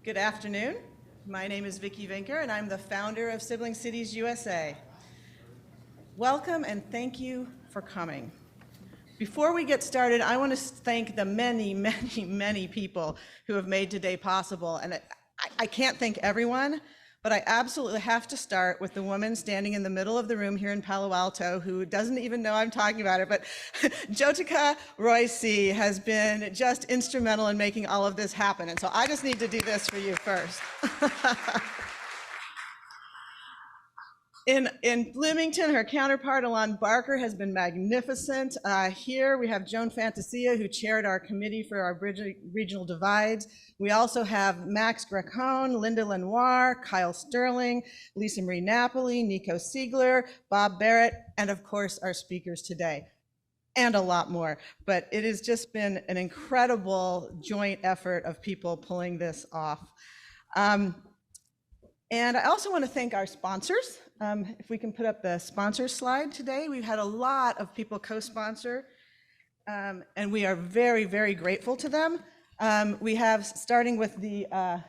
Good afternoon. My name is Vicki Vinker, and I'm the founder of Sibling Cities USA. Welcome and thank you for coming. Before we get started, I want to thank the many people who have made today possible. And I can't thank everyone, but I absolutely have to start with the woman standing in the middle of the room here in Palo Alto who doesn't even know I'm talking about her, but Jotica Royce has been just instrumental in making all of this happen. And so I just need to do this for you first. In Bloomington, her counterpart, Alon Barker, has been magnificent. Here we have Joan Fantasia, who chaired our committee for our regional divides. We also have Max Gracone, Linda Lenoir, Kyle Sterling, Lisa Marie Napoli, Nico Siegler, Bob Barrett, and of course our speakers today, and a lot more. But it has just been an incredible joint effort of people pulling this off. And I also want to thank our sponsors. If we can put up the sponsor slide today, we've had a lot of people co-sponsor, and we are very, very grateful to them. We have, starting with the, just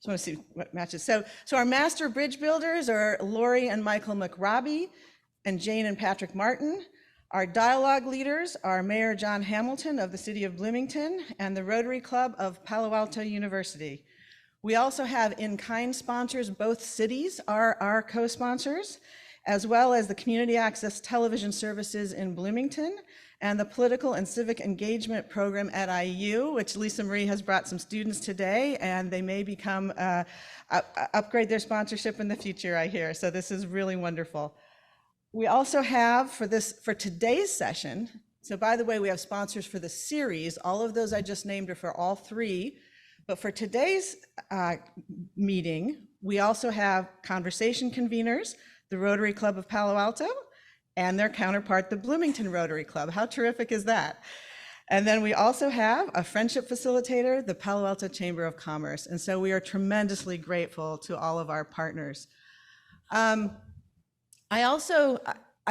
want to see what matches. So our master bridge builders are Lori and Michael McRobbie and Jane and Patrick Martin. Our dialogue leaders are Mayor John Hamilton of the City of Bloomington and the Rotary Club of Palo Alto University. We also have in-kind sponsors. Both cities are our co-sponsors, as well as the Community Access Television Services in Bloomington and the Political and Civic Engagement Program at IU, which Lisa Marie has brought some students today, and they may become, upgrade their sponsorship in the future, I hear. So this is really wonderful. We also have for today's session, so by the way, we have sponsors for the series. All of those I just named are for all three. But for today's meeting, we also have conversation conveners, the Rotary Club of Palo Alto, and their counterpart, the Bloomington Rotary Club. How terrific is that? And then we also have a friendship facilitator, the Palo Alto Chamber of Commerce. And so we are tremendously grateful to all of our partners. I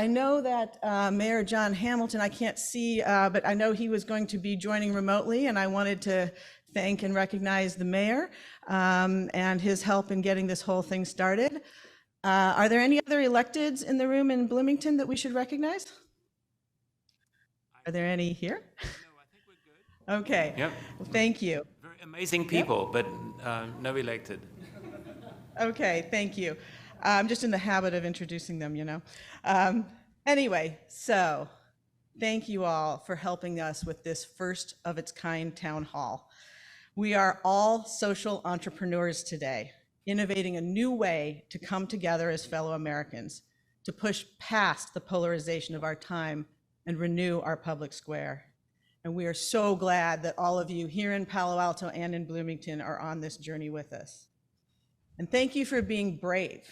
know that Mayor John Hamilton, I can't see, but I know he was going to be joining remotely, and I wanted to thank and recognize the mayor and his help in getting this whole thing started. Are there any other electeds in the room in Bloomington that we should recognize? Are there any here? No, I think we're good. Okay. Yep. Well, thank you. Very amazing people, yep. But no elected. Okay, thank you. I'm just in the habit of introducing them, you know. Anyway, so thank you all for helping us with this first of its kind town hall. We are all social entrepreneurs today, innovating a new way to come together as fellow Americans, to push past the polarization of our time and renew our public square. And we are so glad that all of you here in Palo Alto and in Bloomington are on this journey with us. And thank you for being brave.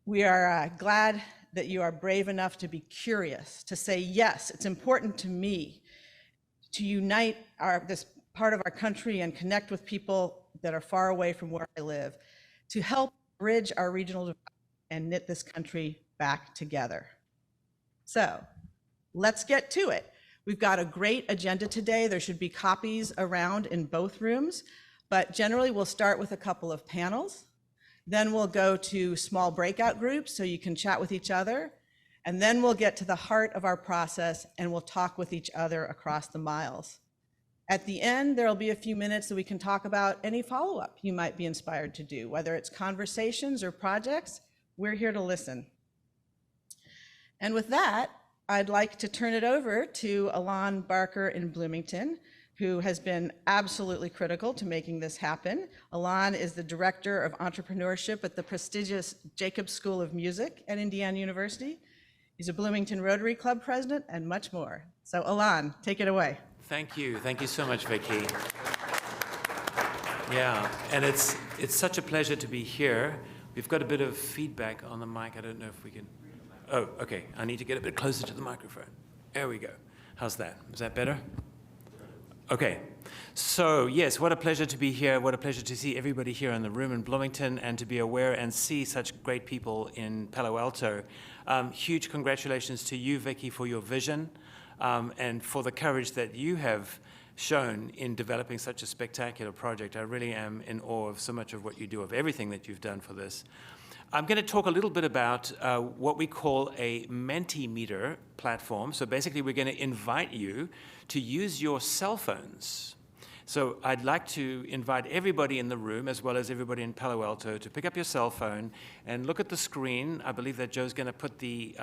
We are glad that you are brave enough to be curious, to say, yes, it's important to me to unite this part of our country and connect with people that are far away from where I live, to help bridge our regional divide and knit this country back together. So let's get to it. We've got a great agenda today. There should be copies around in both rooms, but generally we'll start with a couple of panels. Then we'll go to small breakout groups so you can chat with each other. And then we'll get to the heart of our process and we'll talk with each other across the miles. At the end, there'll be a few minutes that we can talk about any follow-up you might be inspired to do, whether it's conversations or projects. We're here to listen. And with that, I'd like to turn it over to Alon Barker in Bloomington, who has been absolutely critical to making this happen. Alon is the Director of Entrepreneurship at the prestigious Jacobs School of Music at Indiana University. He's a Bloomington Rotary Club president and much more. So Alon, take it away. Thank you so much, Vicki. Yeah, and it's such a pleasure to be here. We've got a bit of feedback on the mic. I don't know if we can, oh, okay. I need to get a bit closer to the microphone. There we go. How's that? Is that better? Okay, so yes, what a pleasure to be here. What a pleasure to see everybody here in the room in Bloomington and to be aware and see such great people in Palo Alto. Huge congratulations to you, Vicki, for your vision and for the courage that you have shown in developing such a spectacular project. I really am in awe of so much of what you do, of everything that you've done for this. I'm going to talk a little bit about what we call a Mentimeter platform. So basically, we're going to invite you to use your cell phones. So I'd like to invite everybody in the room, as well as everybody in Palo Alto, to pick up your cell phone and look at the screen. I believe that Joe's going to put the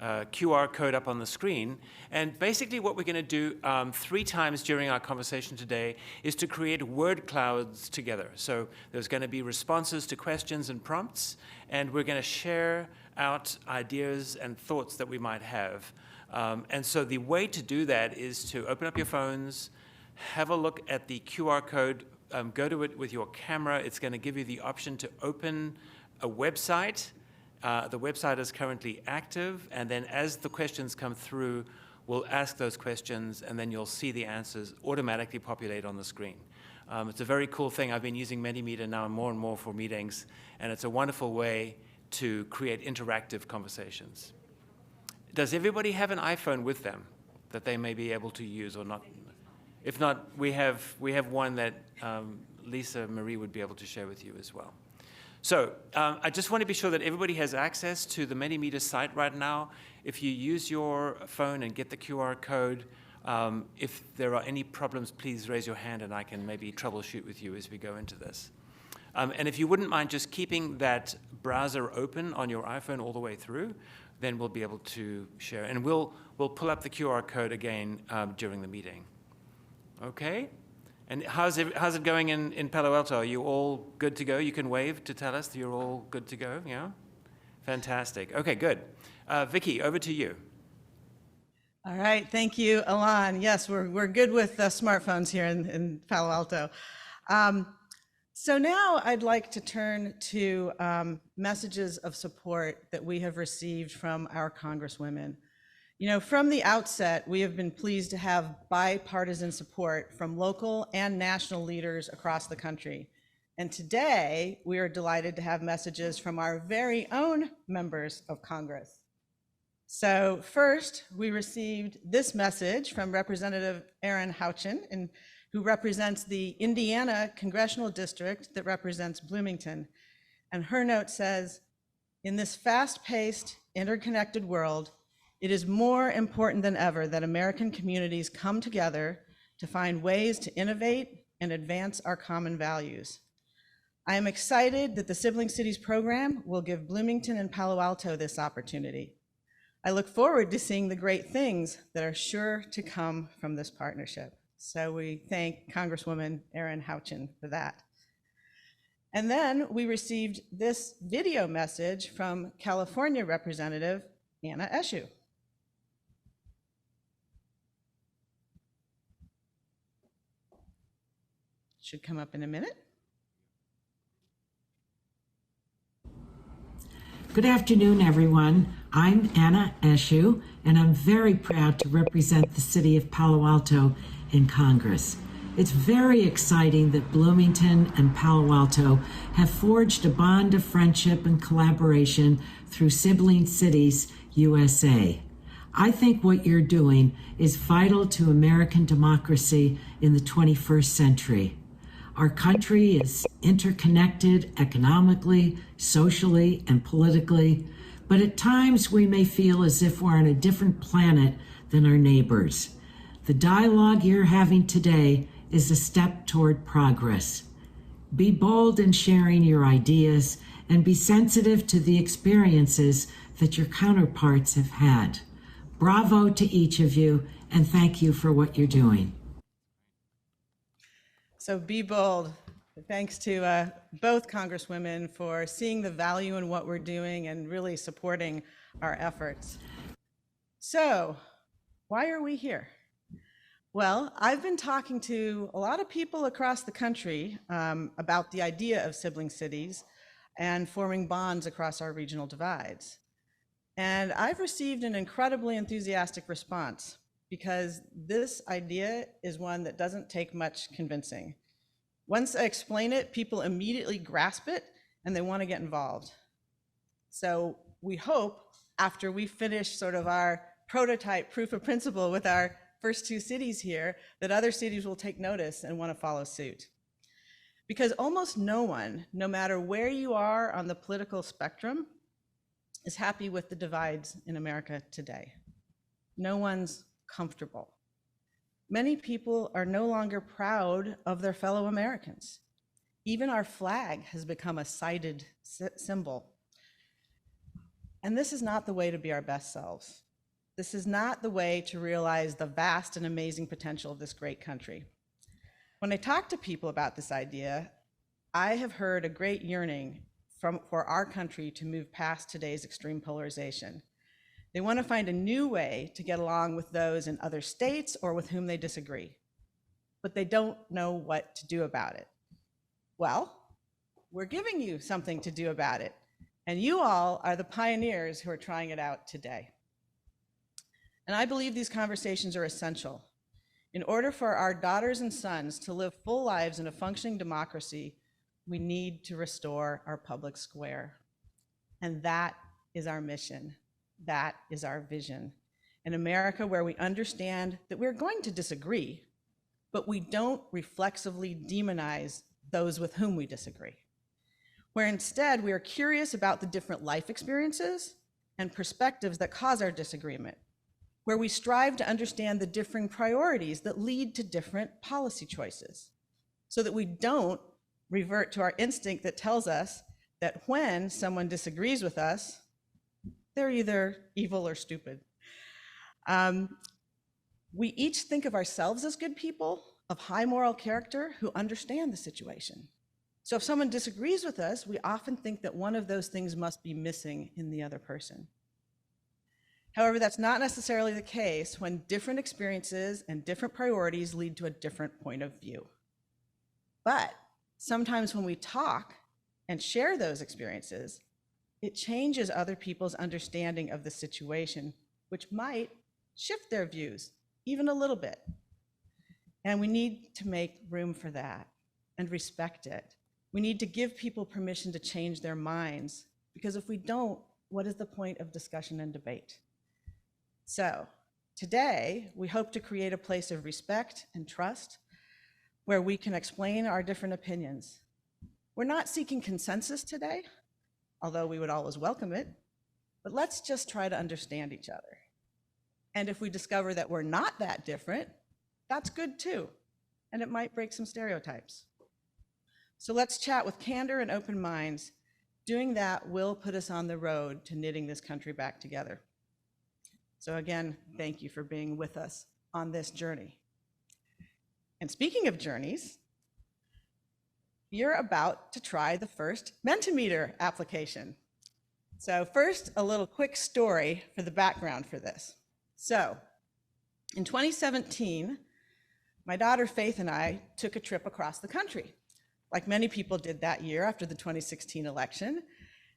QR code up on the screen. And basically what we're going to do 3 times during our conversation today is to create word clouds together. So there's going to be responses to questions and prompts, and we're going to share out ideas and thoughts that we might have. And so the way to do that is to open up your phones, have a look at the QR code, go to it with your camera. It's going to give you the option to open a website. The website is currently active, and then as the questions come through, we'll ask those questions, and then you'll see the answers automatically populate on the screen. It's a very cool thing. I've been using Mentimeter now more and more for meetings, and it's a wonderful way to create interactive conversations. Does everybody have an iPhone with them that they may be able to use or not? If not, we have one that Lisa Marie would be able to share with you as well. So I just want to be sure that everybody has access to the Mentimeter site right now. If you use your phone and get the QR code, if there are any problems, please raise your hand and I can maybe troubleshoot with you as we go into this. And if you wouldn't mind just keeping that browser open on your iPhone all the way through, then we'll be able to share. And we'll pull up the QR code again during the meeting. Okay? And how's it going in Palo Alto? Are you all good to go? You can wave to tell us that you're all good to go, yeah? Fantastic. Okay, good. Vicky, over to you. All right, thank you, Alon. Yes, we're good with smartphones here in Palo Alto. So now I'd like to turn to messages of support that we have received from our congresswomen. You know, from the outset, we have been pleased to have bipartisan support from local and national leaders across the country. And today, we are delighted to have messages from our very own members of Congress. So first, we received this message from Representative Erin Houchin, who represents the Indiana Congressional District that represents Bloomington. And her note says, "In this fast-paced, interconnected world, it is more important than ever that American communities come together to find ways to innovate and advance our common values. I am excited that the Sibling Cities program will give Bloomington and Palo Alto this opportunity. I look forward to seeing the great things that are sure to come from this partnership." So we thank Congresswoman Erin Houchin for that. And then we received this video message from California Representative Anna Eshoo. Should come up in a minute. Good afternoon, everyone. I'm Anna Eshoo, and I'm very proud to represent the city of Palo Alto in Congress. It's very exciting that Bloomington and Palo Alto have forged a bond of friendship and collaboration through Sibling Cities USA. I think what you're doing is vital to American democracy in the 21st century. Our country is interconnected economically, socially, and politically, but at times we may feel as if we're on a different planet than our neighbors. The dialogue you're having today is a step toward progress. Be bold in sharing your ideas and be sensitive to the experiences that your counterparts have had. Bravo to each of you, and thank you for what you're doing. So be bold. Thanks to both Congresswomen for seeing the value in what we're doing and really supporting our efforts. So why are we here? Well, I've been talking to a lot of people across the country about the idea of sibling cities and forming bonds across our regional divides. And I've received an incredibly enthusiastic response because this idea is one that doesn't take much convincing. Once I explain it, people immediately grasp it and they want to get involved. So we hope after we finish sort of our prototype proof of principle with our first two cities here, that other cities will take notice and want to follow suit. Because almost no one, no matter where you are on the political spectrum, is happy with the divides in America today. No one's comfortable. Many people are no longer proud of their fellow Americans. Even our flag has become a cited symbol. And this is not the way to be our best selves. This is not the way to realize the vast and amazing potential of this great country. When I talk to people about this idea, I have heard a great yearning for our country to move past today's extreme polarization. They want to find a new way to get along with those in other states or with whom they disagree, but they don't know what to do about it. Well, we're giving you something to do about it, and you all are the pioneers who are trying it out today. And I believe these conversations are essential. In order for our daughters and sons to live full lives in a functioning democracy, we need to restore our public square. And that is our mission. That is our vision. An America where we understand that we're going to disagree, but we don't reflexively demonize those with whom we disagree. Where instead we are curious about the different life experiences and perspectives that cause our disagreement. Where we strive to understand the differing priorities that lead to different policy choices, so that we don't revert to our instinct that tells us that when someone disagrees with us, they're either evil or stupid. We each think of ourselves as good people of high moral character who understand the situation. So if someone disagrees with us, we often think that one of those things must be missing in the other person. However, that's not necessarily the case when different experiences and different priorities lead to a different point of view. But sometimes when we talk and share those experiences, it changes other people's understanding of the situation, which might shift their views even a little bit. And we need to make room for that and respect it. We need to give people permission to change their minds, because if we don't, what is the point of discussion and debate? So today, we hope to create a place of respect and trust where we can explain our different opinions. We're not seeking consensus today, although we would always welcome it, but let's just try to understand each other. And if we discover that we're not that different, that's good too, and it might break some stereotypes. So let's chat with candor and open minds. Doing that will put us on the road to knitting this country back together. So again, thank you for being with us on this journey. And speaking of journeys, you're about to try the first Mentimeter application. So first, a little quick story for the background for this. So in 2017, my daughter Faith and I took a trip across the country, like many people did that year after the 2016 election.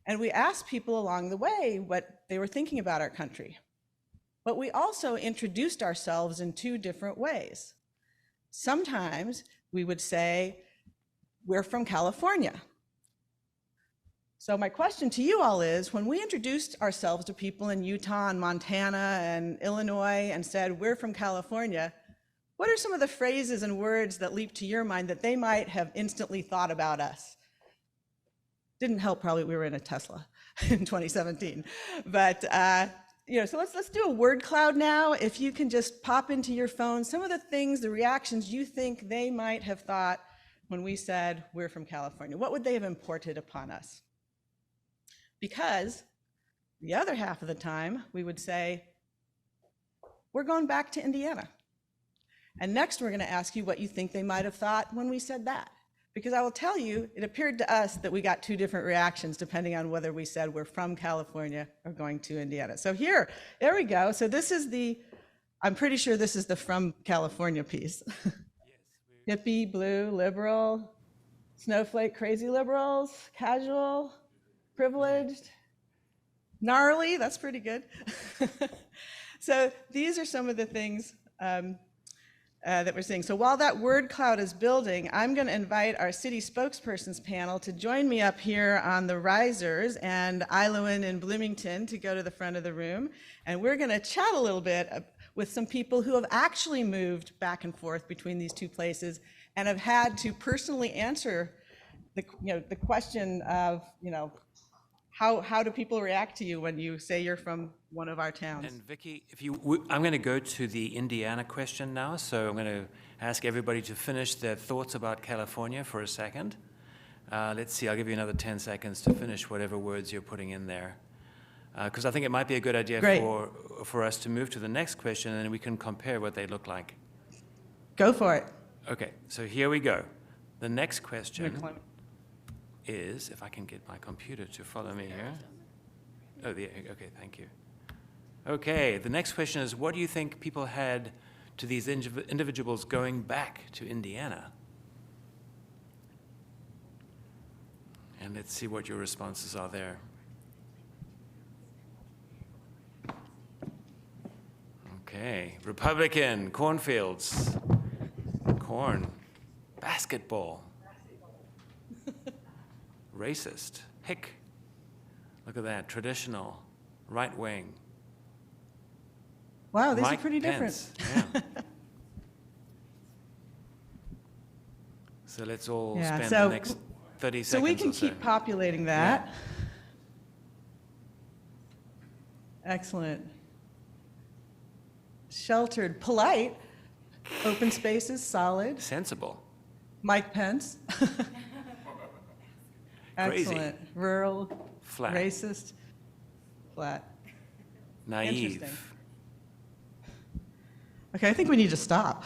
And we asked people along the way what they were thinking about our country. But we also introduced ourselves in two different ways. Sometimes we would say, we're from California. So my question to you all is, when we introduced ourselves to people in Utah and Montana and Illinois and said, we're from California, what are some of the phrases and words that leap to your mind that they might have instantly thought about us? Didn't help probably we were in a Tesla in 2017, but so let's do a word cloud now. If you can just pop into your phone some of the things, the reactions you think they might have thought when we said we're from California. What would they have imported upon us? Because the other half of the time we would say, we're going back to Indiana. And next we're going to ask you what you think they might have thought when we said that. Because I will tell you, it appeared to us that we got two different reactions depending on whether we said we're from California or going to Indiana. So there we go. So this is I'm pretty sure this is the from California piece. Yes, hippie, blue, liberal, snowflake, crazy liberals, casual, privileged, gnarly, that's pretty good. So these are some of the things that we're seeing. So while that word cloud is building, I'm going to invite our city spokespersons panel to join me up here on the risers, and Iloan and Bloomington to go to the front of the room. And we're going to chat a little bit with some people who have actually moved back and forth between these two places and have had to personally answer the question of, how do people react to you when you say you're from one of our towns? And Vicky, I'm going to go to the Indiana question now, so I'm going to ask everybody to finish their thoughts about California for a second. Let's see, I'll give you another 10 seconds to finish whatever words you're putting in there. Because I think it might be a good idea for us to move to the next question, and then we can compare what they look like. Go for it. Okay, so here we go. The next question is, if I can get my computer to follow me here. Oh, okay, thank you. Okay, the next question is, what do you think people had to these individuals going back to Indiana? And let's see what your responses are there. Okay, Republican, cornfields, corn, basketball, racist, hick, look at that, traditional, right wing. Wow, these Mike are pretty Pence. different. Yeah. So let's all Yeah, spend so- the next 30 seconds So we can or so. keep populating that. Excellent. Sheltered, polite, open spaces, solid. Sensible. Mike Pence. Crazy. Excellent. Rural, Flat. racist, flat. Naive. Interesting. Okay, I think we need to stop.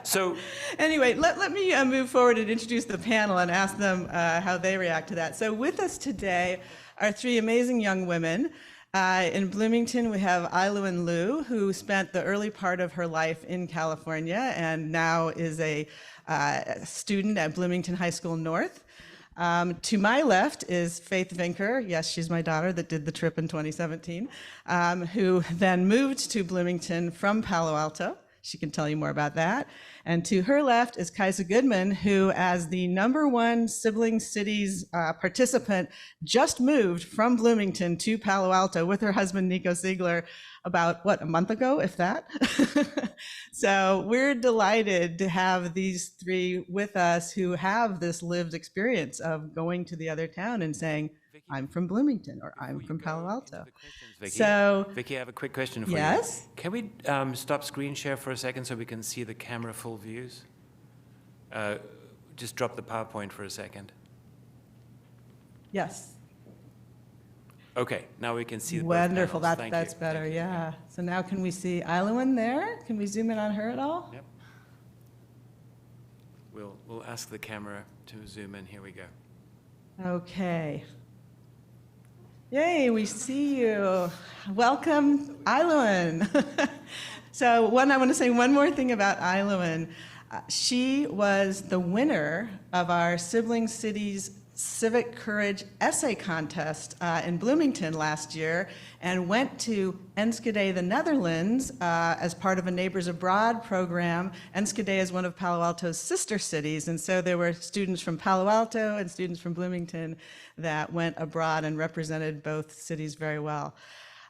So, Anyway, let me move forward and introduce the panel and ask them how they react to that. So with us today are three amazing young women. In Bloomington, we have Ailuan Liu, who spent the early part of her life in California and now is a student at Bloomington High School North. To my left is Faith Vinker. Yes, she's my daughter that did the trip in 2017, who then moved to Bloomington from Palo Alto. She can tell you more about that. And to her left is Kaisa Goodman, who, as the #1 Sibling Cities participant, just moved from Bloomington to Palo Alto with her husband, Nico Ziegler, about, a month ago, if that? So we're delighted to have these three with us who have this lived experience of going to the other town and saying, I'm from Bloomington, or I'm from Palo Alto. So, Vicky, I have a quick question for yes? you. Can we stop screen share for a second so we can see the camera full views? Just drop the PowerPoint for a second. Yes. Okay, now we can see the Wonderful, both panels. that's Thank you. better, Thank you. yeah. So now can we see Ailuan there? Can we zoom in on her at all? Yep. We'll ask the camera to zoom in. Here we go. Okay. Yay, we see you. Welcome, Ailuan. So I want to say one more thing about Ailuan. She was the winner of our Sibling Cities Civic Courage Essay Contest in Bloomington last year and went to Enschede, the Netherlands, as part of a Neighbors Abroad program. Enschede is one of Palo Alto's sister cities, and so there were students from Palo Alto and students from Bloomington that went abroad and represented both cities very well.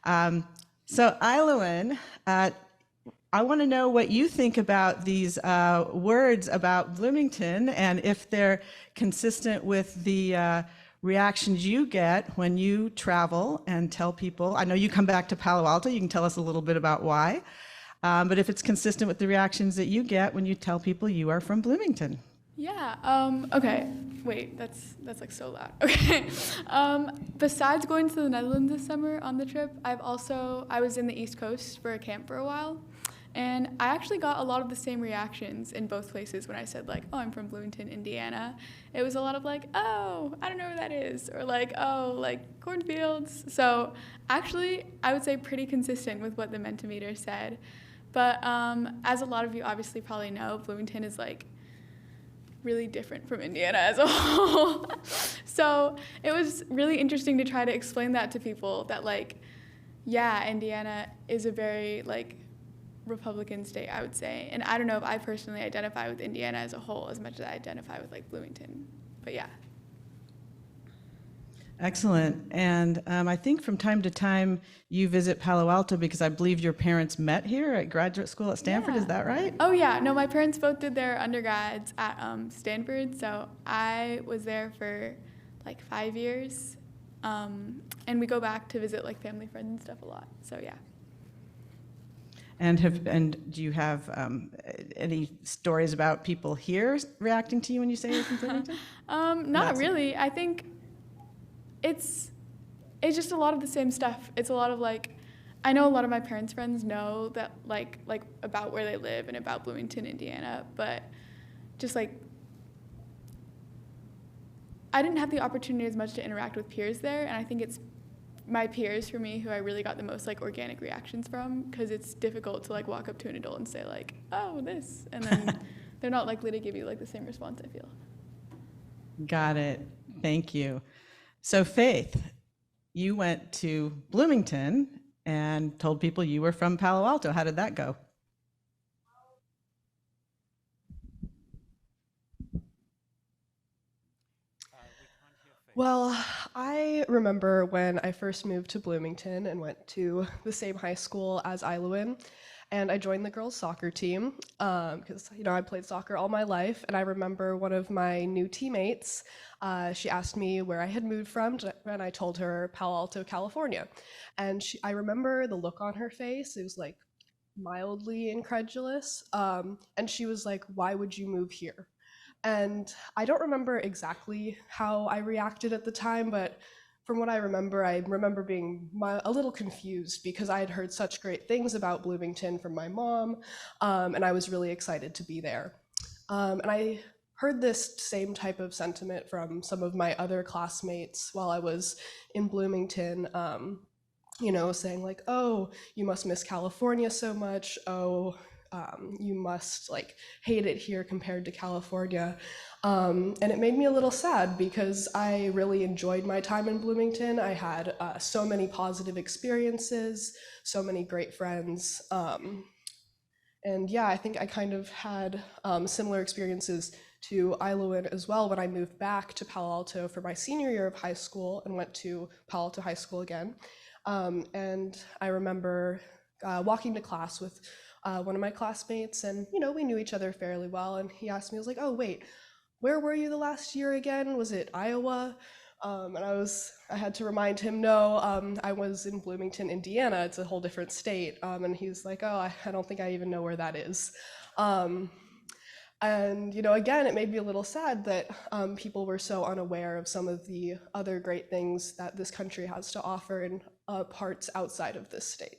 So Ailuan, I want to know what you think about these words about Bloomington and if they're consistent with the reactions you get when you travel and tell people. I know you come back to Palo Alto. You can tell us a little bit about why. But if it's consistent with the reactions that you get when you tell people you are from Bloomington. Yeah, okay. Wait, that's like so loud. Okay. Besides going to the Netherlands this summer on the trip, I was in the East Coast for a camp for a while. And I actually got a lot of the same reactions in both places when I said, like, oh, I'm from Bloomington, Indiana. It was a lot of like, oh, I don't know where that is, or like, oh, like cornfields. So actually, I would say pretty consistent with what the Mentimeter said. But as a lot of you obviously probably know, Bloomington is like really different from Indiana as a whole. So it was really interesting to try to explain that to people that, like, yeah, Indiana is a very like Republican state, I would say. And I don't know if I personally identify with Indiana as a whole as much as I identify with like Bloomington, but yeah. Excellent. And I think from time to time you visit Palo Alto because I believe your parents met here at graduate school at Stanford. Is Yeah. that right? Oh yeah, no, my parents both did their undergrads at Stanford, so I was there for like 5 years, and we go back to visit like family, friends, and stuff a lot. So yeah. And do you have any stories about people here reacting to you when you say you're from Bloomington? Not really. I think it's just a lot of the same stuff. It's a lot of like, I know a lot of my parents' friends know that like about where they live and about Bloomington, Indiana, but just like I didn't have the opportunity as much to interact with peers there, and I think it's my peers for me who I really got the most like organic reactions from, because it's difficult to like walk up to an adult and say like, oh, this, and then they're not likely to give you like the same response, I feel. Got it. Thank you. So Faith, you went to Bloomington and told people you were from Palo Alto. How did that go? Well, I remember when I first moved to Bloomington and went to the same high school as Iloin, and I joined the girls' soccer team because I played soccer all my life. And I remember one of my new teammates. She asked me where I had moved from, and I told her Palo Alto, California. And I remember the look on her face. It was like mildly incredulous, and she was like, "Why would you move here?" And I don't remember exactly how I reacted at the time, but from what I remember being a little confused because I had heard such great things about Bloomington from my mom, and I was really excited to be there. And I heard this same type of sentiment from some of my other classmates while I was in Bloomington, saying like, oh, you must miss California so much. Oh, you must like hate it here compared to California. And it made me a little sad because I really enjoyed my time in Bloomington. I had so many positive experiences, so many great friends. And yeah, I think I kind of had similar experiences to Iloin as well when I moved back to Palo Alto for my senior year of high school and went to Palo Alto High School again. And I remember walking to class with one of my classmates, and we knew each other fairly well, and he asked me, I was like, oh wait, where were you the last year again? Was it Iowa? And I had to remind him, no, I was in Bloomington, Indiana. It's a whole different state. And he's like, oh, I don't think I even know where that is. And again, it made me a little sad that people were so unaware of some of the other great things that this country has to offer in parts outside of this state.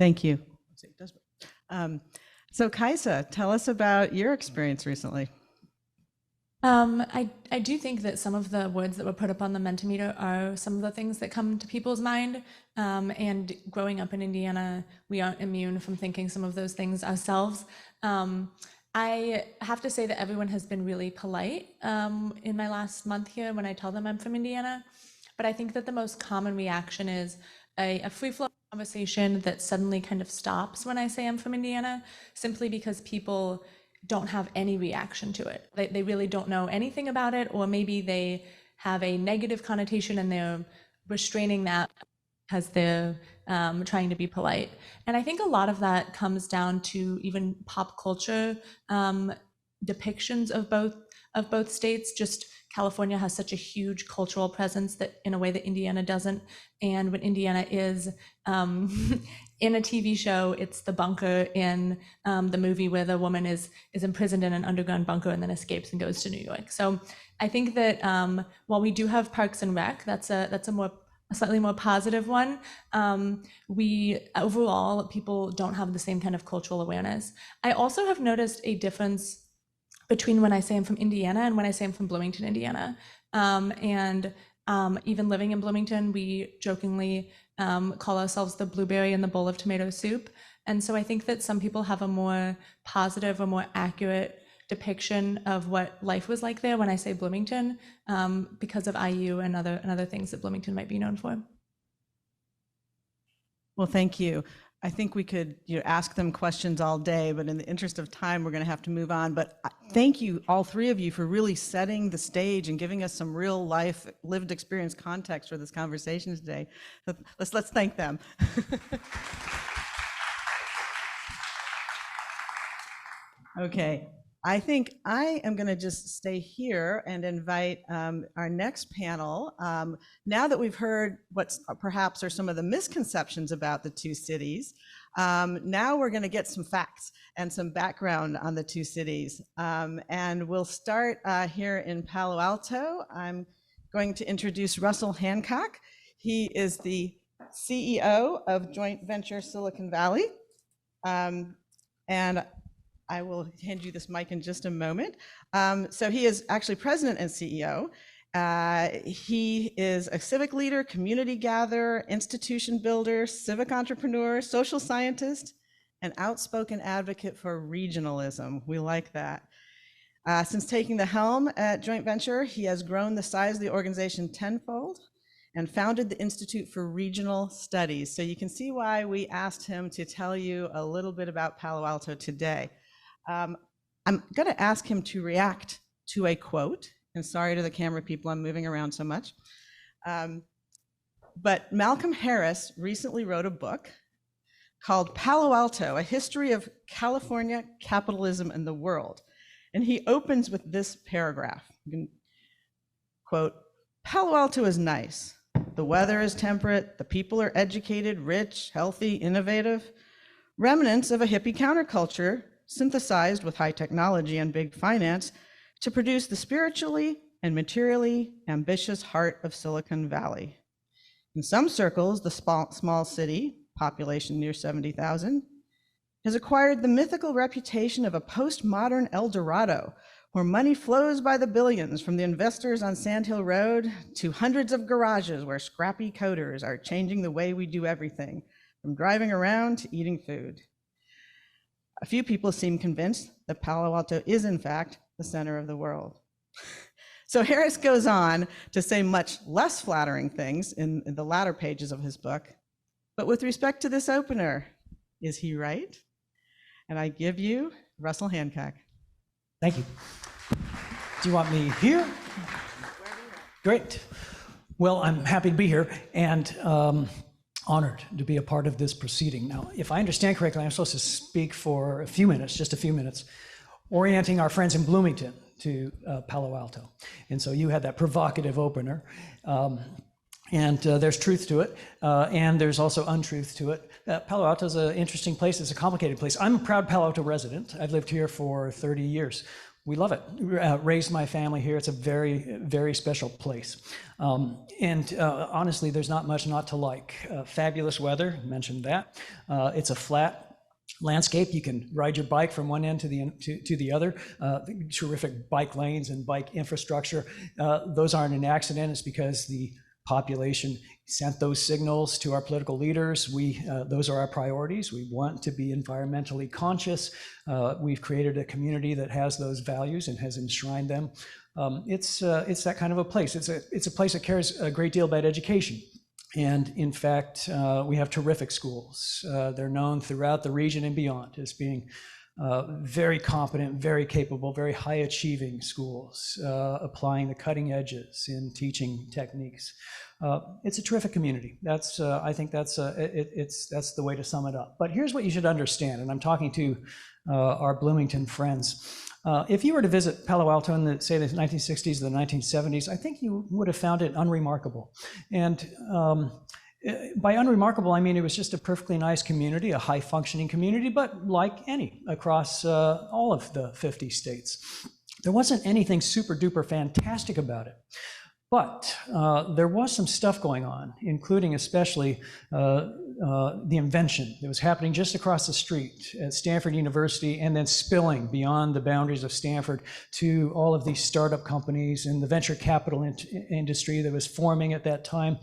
Thank you. So Kaisa, tell us about your experience recently. I do think that some of the words that were put up on the Mentimeter are some of the things that come to people's mind. And growing up in Indiana, we aren't immune from thinking some of those things ourselves. I have to say that everyone has been really polite in my last month here when I tell them I'm from Indiana. But I think that the most common reaction is a free-flowing conversation that suddenly kind of stops when I say I'm from Indiana, simply because people don't have any reaction to it. They really don't know anything about it, or maybe they have a negative connotation and they're restraining that because they're trying to be polite. And I think a lot of that comes down to even pop culture depictions of both states. Just California has such a huge cultural presence that in a way that Indiana doesn't. And when Indiana is in a TV show, it's the bunker in the movie where the woman is imprisoned in an underground bunker and then escapes and goes to New York. So I think that while we do have Parks and Rec, that's a slightly more positive one. We overall, people don't have the same kind of cultural awareness. I also have noticed a difference between when I say I'm from Indiana and when I say I'm from Bloomington, Indiana. Even living in Bloomington, we jokingly call ourselves the blueberry in the bowl of tomato soup. And so I think that some people have a more positive or more accurate depiction of what life was like there when I say Bloomington, because of IU and other things that Bloomington might be known for. Well, thank you. I think we could, ask them questions all day, but in the interest of time, we're going to have to move on. But thank you, all three of you, for really setting the stage and giving us some real life, lived experience context for this conversation today. So let's thank them. Okay, I think I am going to just stay here and invite our next panel. Now that we've heard what perhaps are some of the misconceptions about the two cities, now we're going to get some facts and some background on the two cities. And we'll start here in Palo Alto. I'm going to introduce Russell Hancock. He is the CEO of joint venture Silicon Valley. And I will hand you this mic in just a moment. So he is actually president and CEO. He is a civic leader, community gatherer, institution builder, civic entrepreneur, social scientist, and outspoken advocate for regionalism. We like that. Since taking the helm at Joint Venture, he has grown the size of the organization tenfold and founded the Institute for Regional Studies. So you can see why we asked him to tell you a little bit about Palo Alto today. I'm going to ask him to react to a quote, and sorry to the camera people, I'm moving around so much. But Malcolm Harris recently wrote a book called Palo Alto, A History of California, Capitalism, and the World. And he opens with this paragraph. You can quote, "Palo Alto is nice. The weather is temperate. The people are educated, rich, healthy, innovative. Remnants of a hippie counterculture synthesized with high technology and big finance to produce the spiritually and materially ambitious heart of Silicon Valley. In some circles, the small city, population near 70,000, has acquired the mythical reputation of a postmodern El Dorado, where money flows by the billions from the investors on Sand Hill Road to hundreds of garages where scrappy coders are changing the way we do everything, from driving around to eating food. A few people seem convinced that Palo Alto is, in fact, the center of the world." So Harris goes on to say much less flattering things in the latter pages of his book. But with respect to this opener, is he right? And I give you Russell Hancock. Thank you. Do you want me here? Great. Well, I'm happy to be here and honored to be a part of this proceeding. Now, if I understand correctly, I'm supposed to speak for a few minutes, just a few minutes, orienting our friends in Bloomington to Palo Alto. And so you had that provocative opener. And there's truth to it, and there's also untruth to it. Palo Alto is an interesting place. It's a complicated place. I'm a proud Palo Alto resident. I've lived here for 30 years. We love it. Raised my family here. It's a very, very special place. And honestly, there's not much not to like. Fabulous weather, mentioned that. It's a flat landscape. You can ride your bike from one end to the other. Terrific bike lanes and bike infrastructure. Those aren't an accident. It's because the population sent those signals to our political leaders. Those are our priorities. We want to be environmentally conscious. We've created a community that has those values and has enshrined them. It's that kind of a place. It's a place that cares a great deal about education. And in fact, we have terrific schools. They're known throughout the region and beyond as being very competent, very capable, very high achieving schools, applying the cutting edges in teaching techniques. It's a terrific community. I think that's the way to sum it up. But here's what you should understand, and I'm talking to our Bloomington friends. If you were to visit Palo Alto in the 1960s, the 1970s, I think you would have found it unremarkable. And by unremarkable, I mean it was just a perfectly nice community, a high-functioning community, but like any across all of the 50 states. There wasn't anything super-duper fantastic about it. But there was some stuff going on, including especially the invention that was happening just across the street at Stanford University and then spilling beyond the boundaries of Stanford to all of these startup companies and the venture capital industry that was forming at that time.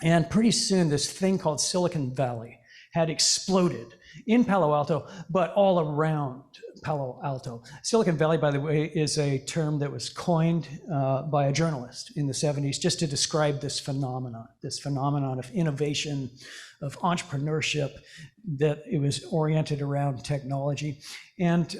And pretty soon, this thing called Silicon Valley had exploded in Palo Alto, but all around Palo Alto. Silicon Valley, by the way, is a term that was coined by a journalist in the 70s just to describe this phenomenon of innovation, of entrepreneurship, that it was oriented around technology. And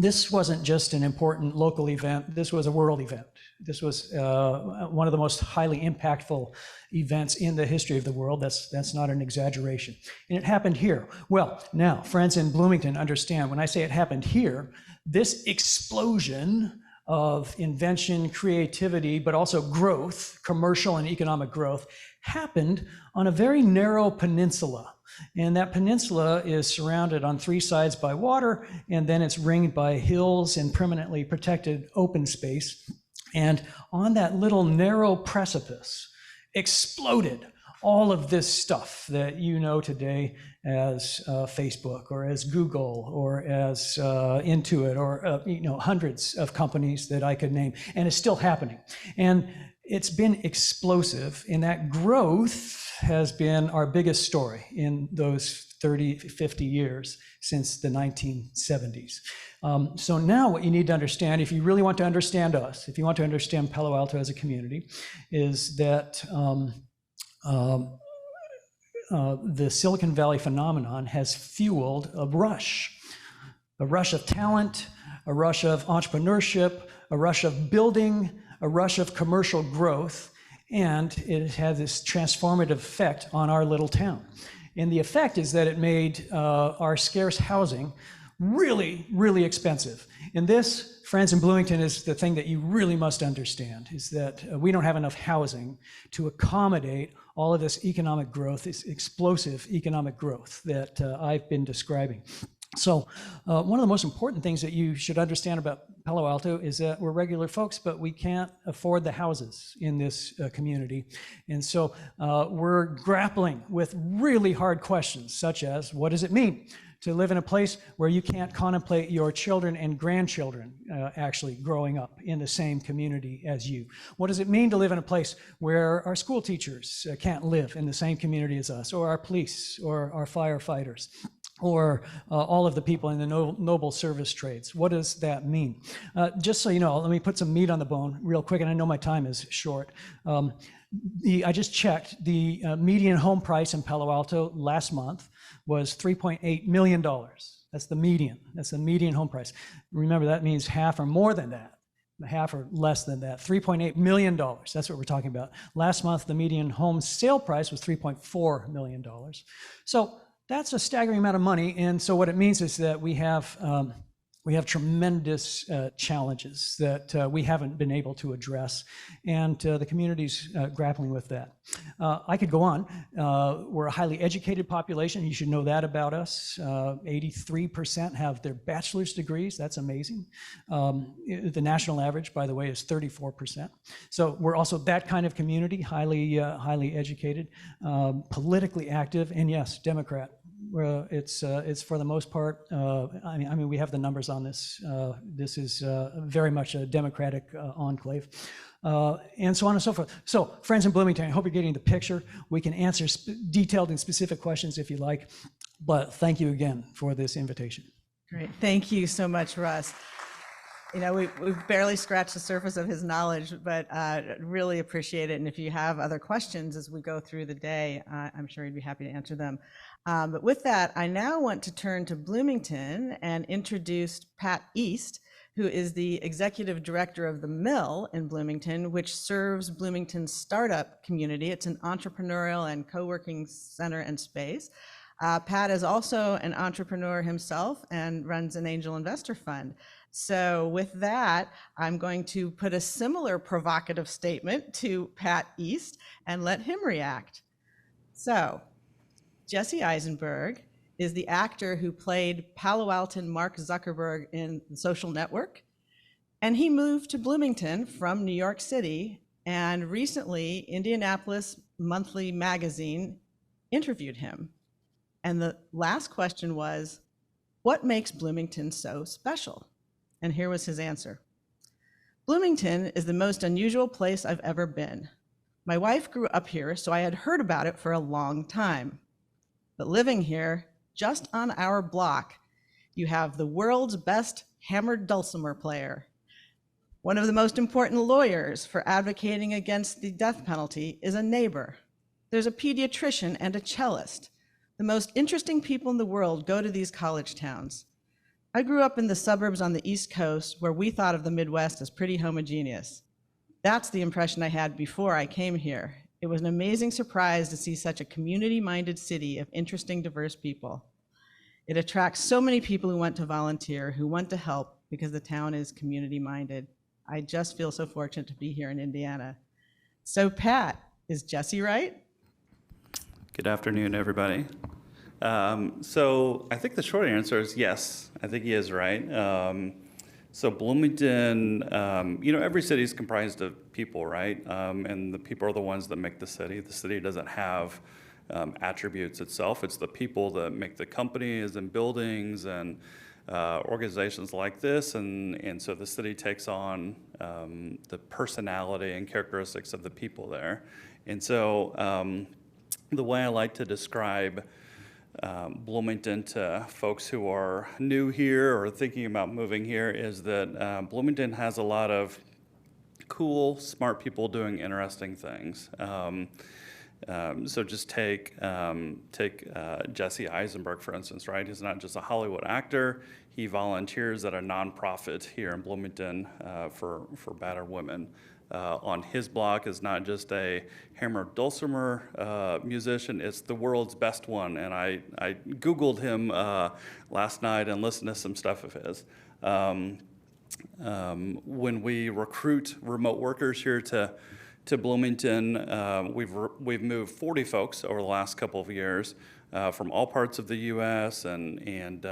this wasn't just an important local event, this was a world event. This was one of the most highly impactful events in the history of the world. That's not an exaggeration. And it happened here. Well, now, friends in Bloomington understand, when I say it happened here, this explosion of invention, creativity, but also growth, commercial and economic growth, happened on a very narrow peninsula. And that peninsula is surrounded on three sides by water, and then it's ringed by hills and permanently protected open space. And on that little narrow precipice exploded all of this stuff that you know today as Facebook or as Google or as Intuit or hundreds of companies that I could name, and it's still happening. And it's been explosive, and that growth has been our biggest story in those 30, 50 years since the 1970s. So now what you need to understand, if you really want to understand us, if you want to understand Palo Alto as a community, is that the Silicon Valley phenomenon has fueled a rush of talent, a rush of entrepreneurship, a rush of building, a rush of commercial growth, and it had this transformative effect on our little town. And the effect is that it made our scarce housing really, really expensive. And this, friends in Bloomington, is the thing that you really must understand, is that we don't have enough housing to accommodate all of this economic growth, this explosive economic growth that I've been describing. So one of the most important things that you should understand about Palo Alto is that we're regular folks, but we can't afford the houses in this community. And so we're grappling with really hard questions, such as, what does it mean to live in a place where you can't contemplate your children and grandchildren actually growing up in the same community as you? What does it mean to live in a place where our school teachers can't live in the same community as us, or our police, or our firefighters, or all of the people in the noble service trades? What does that mean? Just so you know, let me put some meat on the bone real quick, and I know my time is short. I just checked, the median home price in Palo Alto last month was $3.8 million. That's the median home price. Remember, that means half or more than that. Half or less than that, $3.8 million. That's what we're talking about. Last month, the median home sale price was $3.4 million. So that's a staggering amount of money. And so what it means is that we have tremendous challenges that we haven't been able to address, and the community's grappling with that. I could go on. We're a highly educated population. You should know that about us. 83% have their bachelor's degrees. That's amazing. The national average, by the way, is 34%. So we're also that kind of community, highly educated, politically active, and yes, Democrat. It's for the most part, I mean, we have the numbers on this. This is very much a Democratic enclave, and so on and so forth. So, friends in Bloomington, I hope you're getting the picture. We can answer detailed and specific questions if you like, but thank you again for this invitation. Great. Thank you so much, Russ. You know, we've barely scratched the surface of his knowledge, but really appreciate it. And if you have other questions as we go through the day, I'm sure he'd be happy to answer them. But with that, I now want to turn to Bloomington and introduce Pat East, who is the executive director of the Mill in Bloomington, which serves Bloomington's startup community. It's an entrepreneurial and co-working center and space. Pat is also an entrepreneur himself and runs an angel investor fund. So with that, I'm going to put a similar provocative statement to Pat East and let him react. So, Jesse Eisenberg is the actor who played Palo Alton Mark Zuckerberg in The Social Network, and he moved to Bloomington from New York City, and recently Indianapolis Monthly Magazine interviewed him. And the last question was, what makes Bloomington so special? And here was his answer. Bloomington is the most unusual place I've ever been. My wife grew up here, so I had heard about it for a long time. But living here, just on our block, You have the world's best hammered dulcimer player, one of the most important lawyers for advocating against the death penalty is a neighbor. There's a pediatrician and a cellist. The most interesting people in the world go to these college towns. I grew up in the suburbs on the East Coast where we thought of the Midwest as pretty homogeneous. That's the impression I had before I came here. It was an amazing surprise to see such a community-minded city of interesting, diverse people. It attracts so many people who want to volunteer, who want to help because the town is community-minded. I just feel so fortunate to be here in Indiana. So Pat, is Jesse right? Good afternoon, everybody. So I think the short answer is yes. I think he is right. So Bloomington, every city is comprised of people, right? And the people are the ones that make the city. The city doesn't have attributes itself. It's the people that make the companies and buildings and organizations like this, and so the city takes on the personality and characteristics of the people there. And so the way I like to describe Bloomington to folks who are new here or thinking about moving here is that Bloomington has a lot of cool, smart people doing interesting things. So just take Jesse Eisenberg, for instance, right? He's not just a Hollywood actor. He volunteers at a nonprofit here in Bloomington for battered women. On his block is not just a hammered dulcimer musician, it's the world's best one. And I Googled him last night and listened to some stuff of his. When we recruit remote workers here to Bloomington, we've moved 40 folks over the last couple of years from all parts of the U.S. and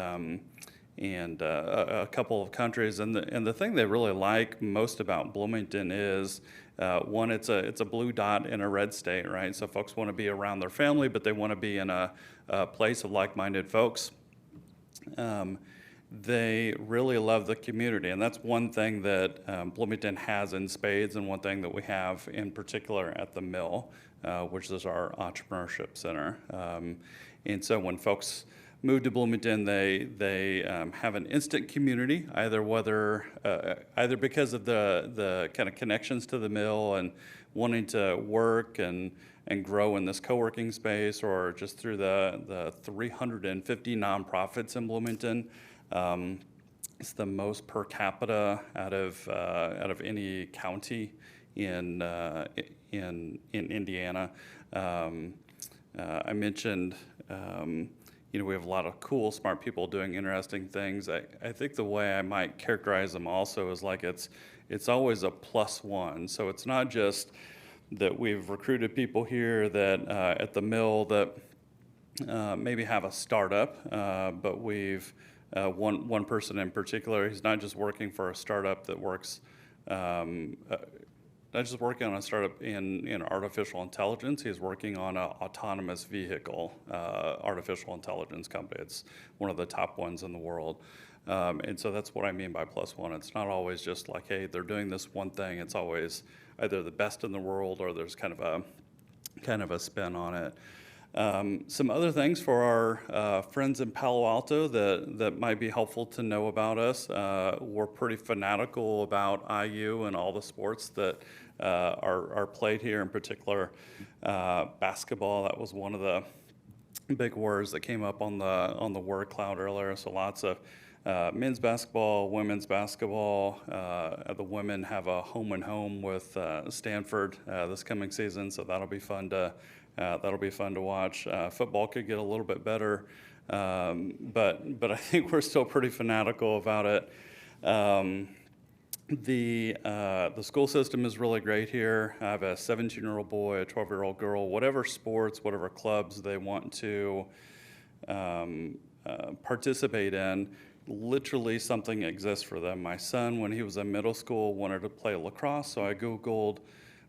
a couple of countries. And the thing they really like most about Bloomington is one, it's a blue dot in a red state, right? So folks want to be around their family, but they want to be in a place of like-minded folks. They really love the community, and that's one thing that Bloomington has in spades, and one thing that we have in particular at the Mill, which is our entrepreneurship center. And so when folks move to Bloomington, they have an instant community, either because of the kind of connections to the Mill and wanting to work and grow in this co-working space, or just through the 350 nonprofits in Bloomington. It's the most per capita out of any county in Indiana. I mentioned, we have a lot of cool, smart people doing interesting things. I think the way I might characterize them also is like it's always a plus one. So it's not just that we've recruited people here that at the Mill that maybe have a startup, but we've one person in particular, he's not just working for a startup that works, not just working on a startup in artificial intelligence, he's working on an autonomous vehicle artificial intelligence company. It's one of the top ones in the world. And so that's what I mean by plus one. It's not always just like, hey, they're doing this one thing. It's always either the best in the world or there's kind of a spin on it. Some other things for our friends in Palo Alto that might be helpful to know about us. We're pretty fanatical about IU and all the sports that are played here, in particular basketball. That was one of the big words that came up on the word cloud earlier. So lots of men's basketball, women's basketball. The women have a home and home with Stanford this coming season, so that'll be fun to watch. Football could get a little bit better, but I think we're still pretty fanatical about it. The school system is really great here. I have a 17-year-old boy, a 12-year-old girl. Whatever sports, whatever clubs they want to participate in, literally something exists for them. My son, when he was in middle school, wanted to play lacrosse, so I Googled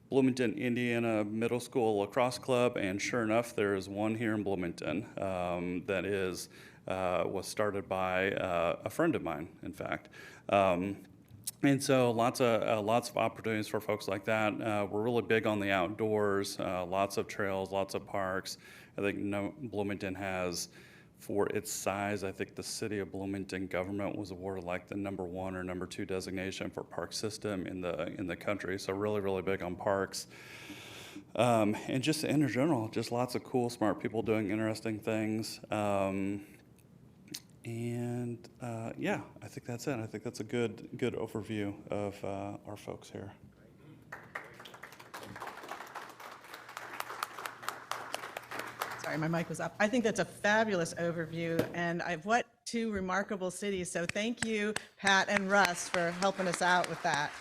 Bloomington, Indiana Middle School Lacrosse Club, and sure enough, there is one here in Bloomington that was started by a friend of mine, in fact. And so lots of opportunities for folks like that. We're really big on the outdoors, lots of trails, lots of parks. I think Bloomington has for its size. I think the city of Bloomington government was awarded like the #1 or #2 designation for park system in the country. So really, really big on parks. And just in general, just lots of cool, smart people doing interesting things. Yeah, I think that's it. I think that's a good overview of our folks here. Sorry, my mic was up. I think that's a fabulous overview, and what two remarkable cities. So thank you, Pat and Russ, for helping us out with that.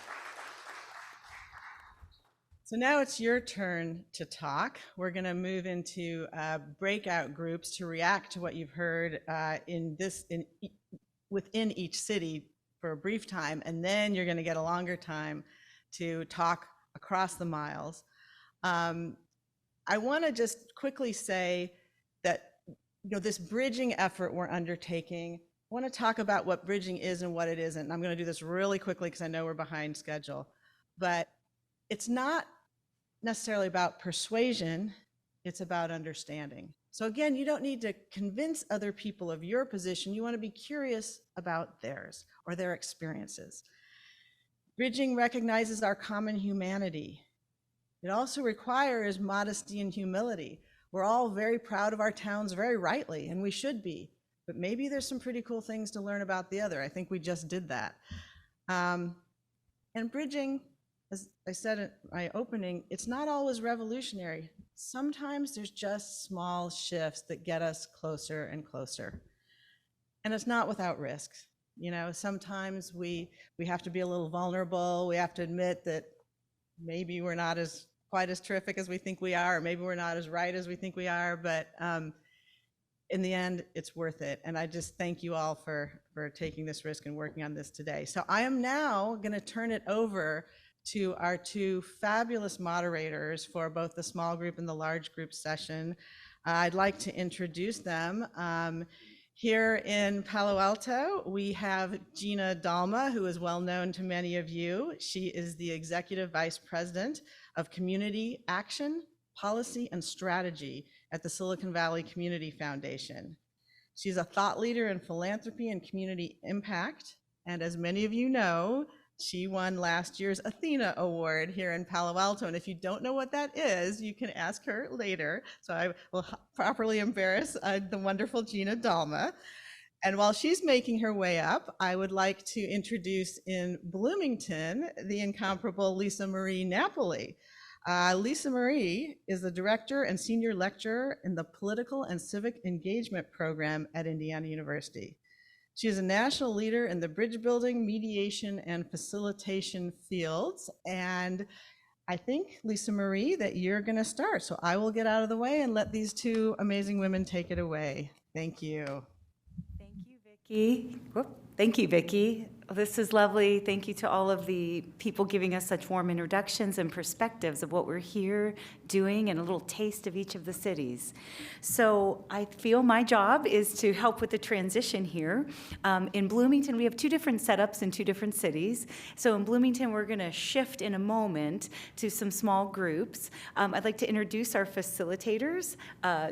So now it's your turn to talk. We're going to move into breakout groups to react to what you've heard within each city for a brief time, and then you're going to get a longer time to talk across the miles. I want to just quickly say that this bridging effort we're undertaking, I want to talk about what bridging is and what it isn't. And I'm going to do this really quickly because I know we're behind schedule. But it's not necessarily about persuasion, it's about understanding. So again, you don't need to convince other people of your position. You want to be curious about theirs or their experiences. Bridging recognizes our common humanity. It also requires modesty and humility. We're all very proud of our towns, very rightly, and we should be. But maybe there's some pretty cool things to learn about the other. I think we just did that. And bridging, as I said in my opening, it's not always revolutionary. Sometimes there's just small shifts that get us closer and closer. And it's not without risks. Sometimes we have to be a little vulnerable. We have to admit that maybe we're not quite as terrific as we think we are, or maybe we're not as right as we think we are, but in the end, it's worth it. And I just thank you all for taking this risk and working on this today. So I am now going to turn it over to our two fabulous moderators for both the small group and the large group session. I'd like to introduce them. Here in Palo Alto, we have Gina Dalma, who is well known to many of you. She is the Executive Vice President of Community Action, Policy, and Strategy at the Silicon Valley Community Foundation. She's a thought leader in philanthropy and community impact. And as many of you know, she won last year's Athena Award here in Palo Alto. And if you don't know what that is, you can ask her later. So I will properly embarrass the wonderful Gina Dalma. And while she's making her way up, I would like to introduce in Bloomington, the incomparable Lisa Marie Napoli. Lisa Marie is the director and senior lecturer in the Political and Civic Engagement program at Indiana University. She is a national leader in the bridge building, mediation, and facilitation fields. And I think, Lisa Marie, that you're going to start. So I will get out of the way and let these two amazing women take it away. Thank you. Thank you, Vicki. Thank you, Vicki. This is lovely. Thank you to all of the people giving us such warm introductions and perspectives of what we're here doing and a little taste of each of the cities. So I feel my job is to help with the transition here. In Bloomington, we have two different setups in two different cities. So in Bloomington, we're going to shift in a moment to some small groups. I'd like to introduce our facilitators,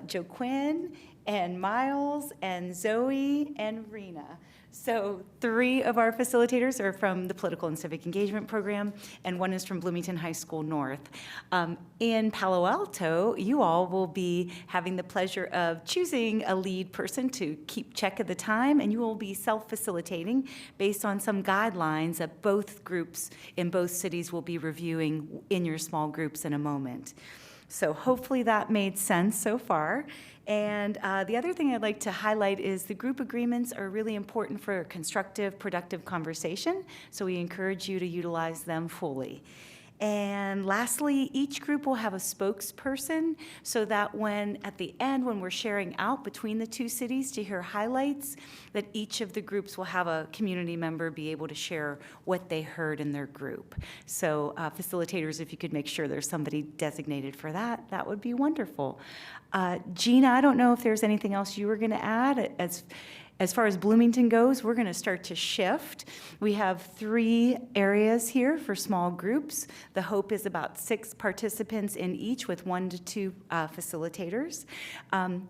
Joe Quinn and Miles and Zoe and Rena. So 3 of our facilitators are from the Political and Civic Engagement program, and 1 is from Bloomington High School North. In Palo Alto, you all will be having the pleasure of choosing a lead person to keep check of the time, and you will be self-facilitating based on some guidelines that both groups in both cities will be reviewing in your small groups in a moment. So hopefully that made sense so far. And the other thing I'd like to highlight is the group agreements are really important for a constructive, productive conversation, so we encourage you to utilize them fully. And lastly, each group will have a spokesperson so that at the end, when we're sharing out between the 2 cities to hear highlights, that each of the groups will have a community member be able to share what they heard in their group. So facilitators, if you could make sure there's somebody designated for that, that would be wonderful. Gina, I don't know if there's anything else you were going to add. As far as Bloomington goes, we're going to start to shift. We have 3 areas here for small groups. The hope is about 6 participants in each with 1 to 2 facilitators.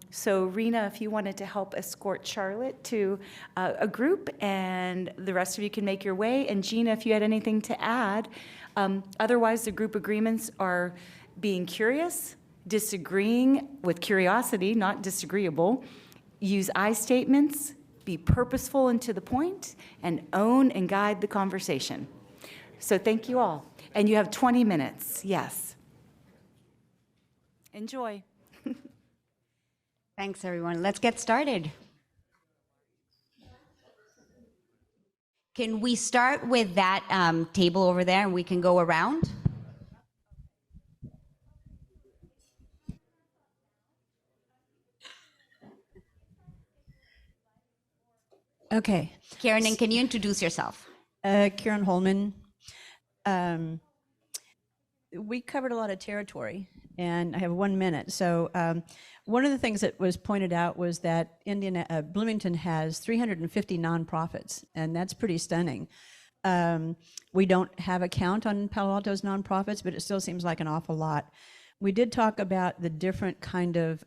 So Rena, if you wanted to help escort Charlotte to a group, and the rest of you can make your way. And Gina, if you had anything to add. Otherwise, the group agreements are being curious, disagreeing with curiosity, not disagreeable, use I statements, be purposeful and to the point, and own and guide the conversation. So thank you all. And you have 20 minutes, yes. Enjoy. Thanks, everyone. Let's get started. Can we start with that table over there and we can go around? Okay. Karen, and can you introduce yourself? Karen Holman. We covered a lot of territory, and I have 1 minute. So one of the things that was pointed out was that Bloomington has 350 nonprofits, and that's pretty stunning. We don't have a count on Palo Alto's nonprofits, but it still seems like an awful lot. We did talk about the different kind of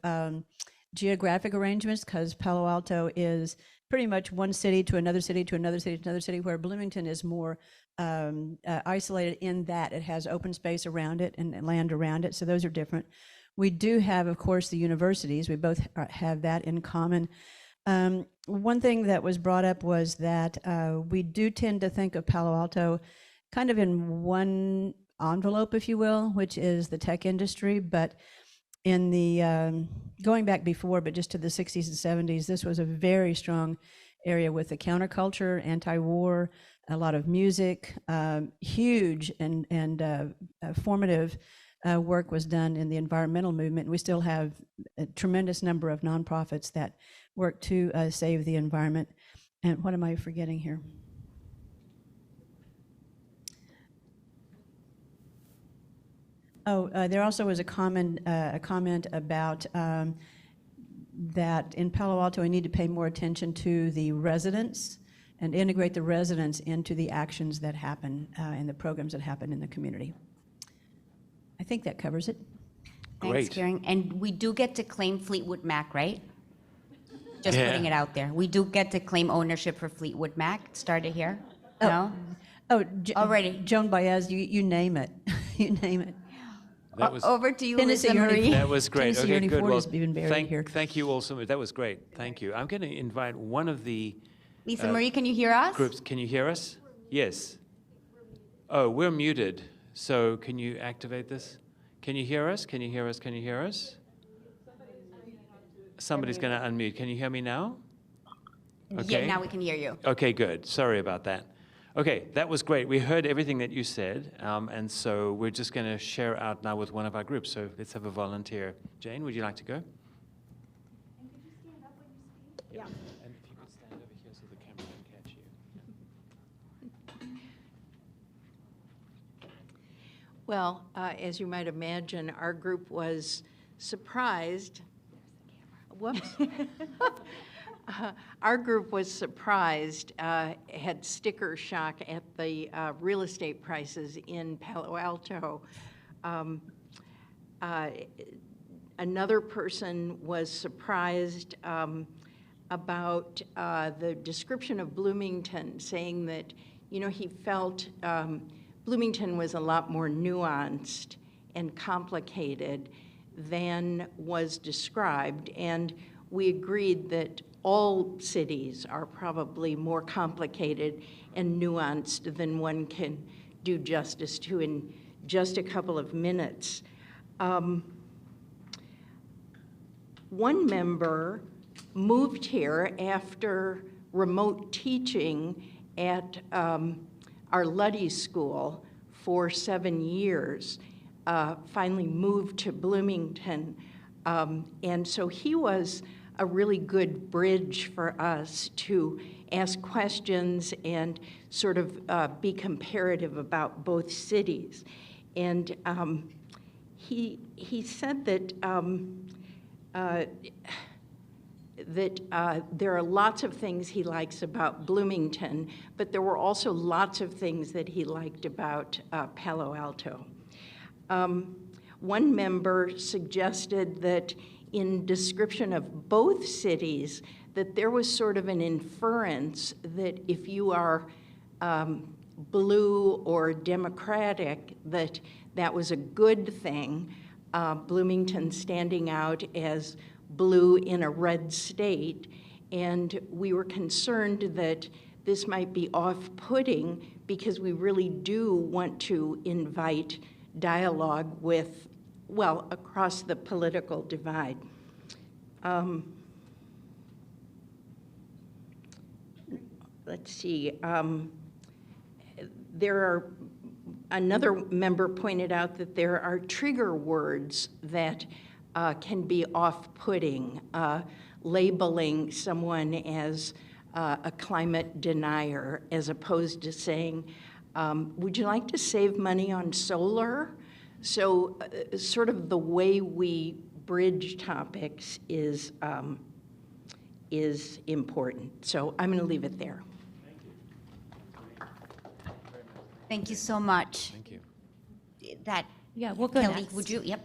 geographic arrangements, because Palo Alto is pretty much one city to another city to another city to another city, where Bloomington is more isolated in that it has open space around it and land around it. So those are different. We do have, of course, the universities. We both have that in common. One thing that was brought up was that we do tend to think of Palo Alto kind of in one envelope, if you will, which is the tech industry. But in the going back before, but just to the 60s and 70s, this was a very strong area with the counterculture, anti-war, a lot of music, huge and formative work was done in the environmental movement. We still have a tremendous number of nonprofits that work to save the environment. And what am I forgetting here? Oh, there also was a comment about that in Palo Alto, we need to pay more attention to the residents and integrate the residents into the actions that happen and the programs that happen in the community. I think that covers it. Thanks, Great. Karen. And we do get to claim Fleetwood Mac, right? Just Yeah. putting it out there. We do get to claim ownership for Fleetwood Mac. Started here. No? Oh, Already. Joan Baez, you name it. You name it. That was, Over to you, Tennessee Lisa Ernie- Marie. that was great. Tennessee Okay, Ernie good. Ford Well, has been buried here. thank you all so much. That was great. Thank you. I'm going to invite one of the Lisa Marie, can you hear us? groups. Can you hear us? Yes. Oh, we're muted. So can you activate this? Can you hear us? Can you hear us? Can you hear us? Somebody's going to unmute. Can you hear me now? Okay. Yeah, now we can hear you. Okay, good. Sorry about that. Okay, that was great. We heard everything that you said, and so we're just going to share out now with one of our groups. So let's have a volunteer. Jane, would you like to go? And could you stand up when you speak? Yeah. And if you could stand over here so the camera can catch you. Well, as you might imagine, our group was surprised. Whoops. Our group was surprised, had sticker shock at the real estate prices in Palo Alto. Another person was surprised about the description of Bloomington, saying that, you know, he felt Bloomington was a lot more nuanced and complicated than was described. And we agreed that all cities are probably more complicated and nuanced than one can do justice to in just a couple of minutes. One member moved here after remote teaching at our Luddy School for 7 years, finally moved to Bloomington. And so he was a really good bridge for us to ask questions and sort of be comparative about both cities. And he said that that there are lots of things he likes about Bloomington, but there were also lots of things that he liked about Palo Alto. One member suggested that in description of both cities, that there was sort of an inference that if you are blue or Democratic, that was a good thing. Bloomington standing out as blue in a red state, and we were concerned that this might be off-putting because we really do want to invite dialogue with, well, across the political divide. Let's see. Another member pointed out that there are trigger words that can be off-putting, labeling someone as a climate denier, as opposed to saying, would you like to save money on solar? So sort of the way we bridge topics is important. So I'm going to leave it there. Thank you so much. Thank you. Yeah, we'll go Kelly, next. would you? Yep.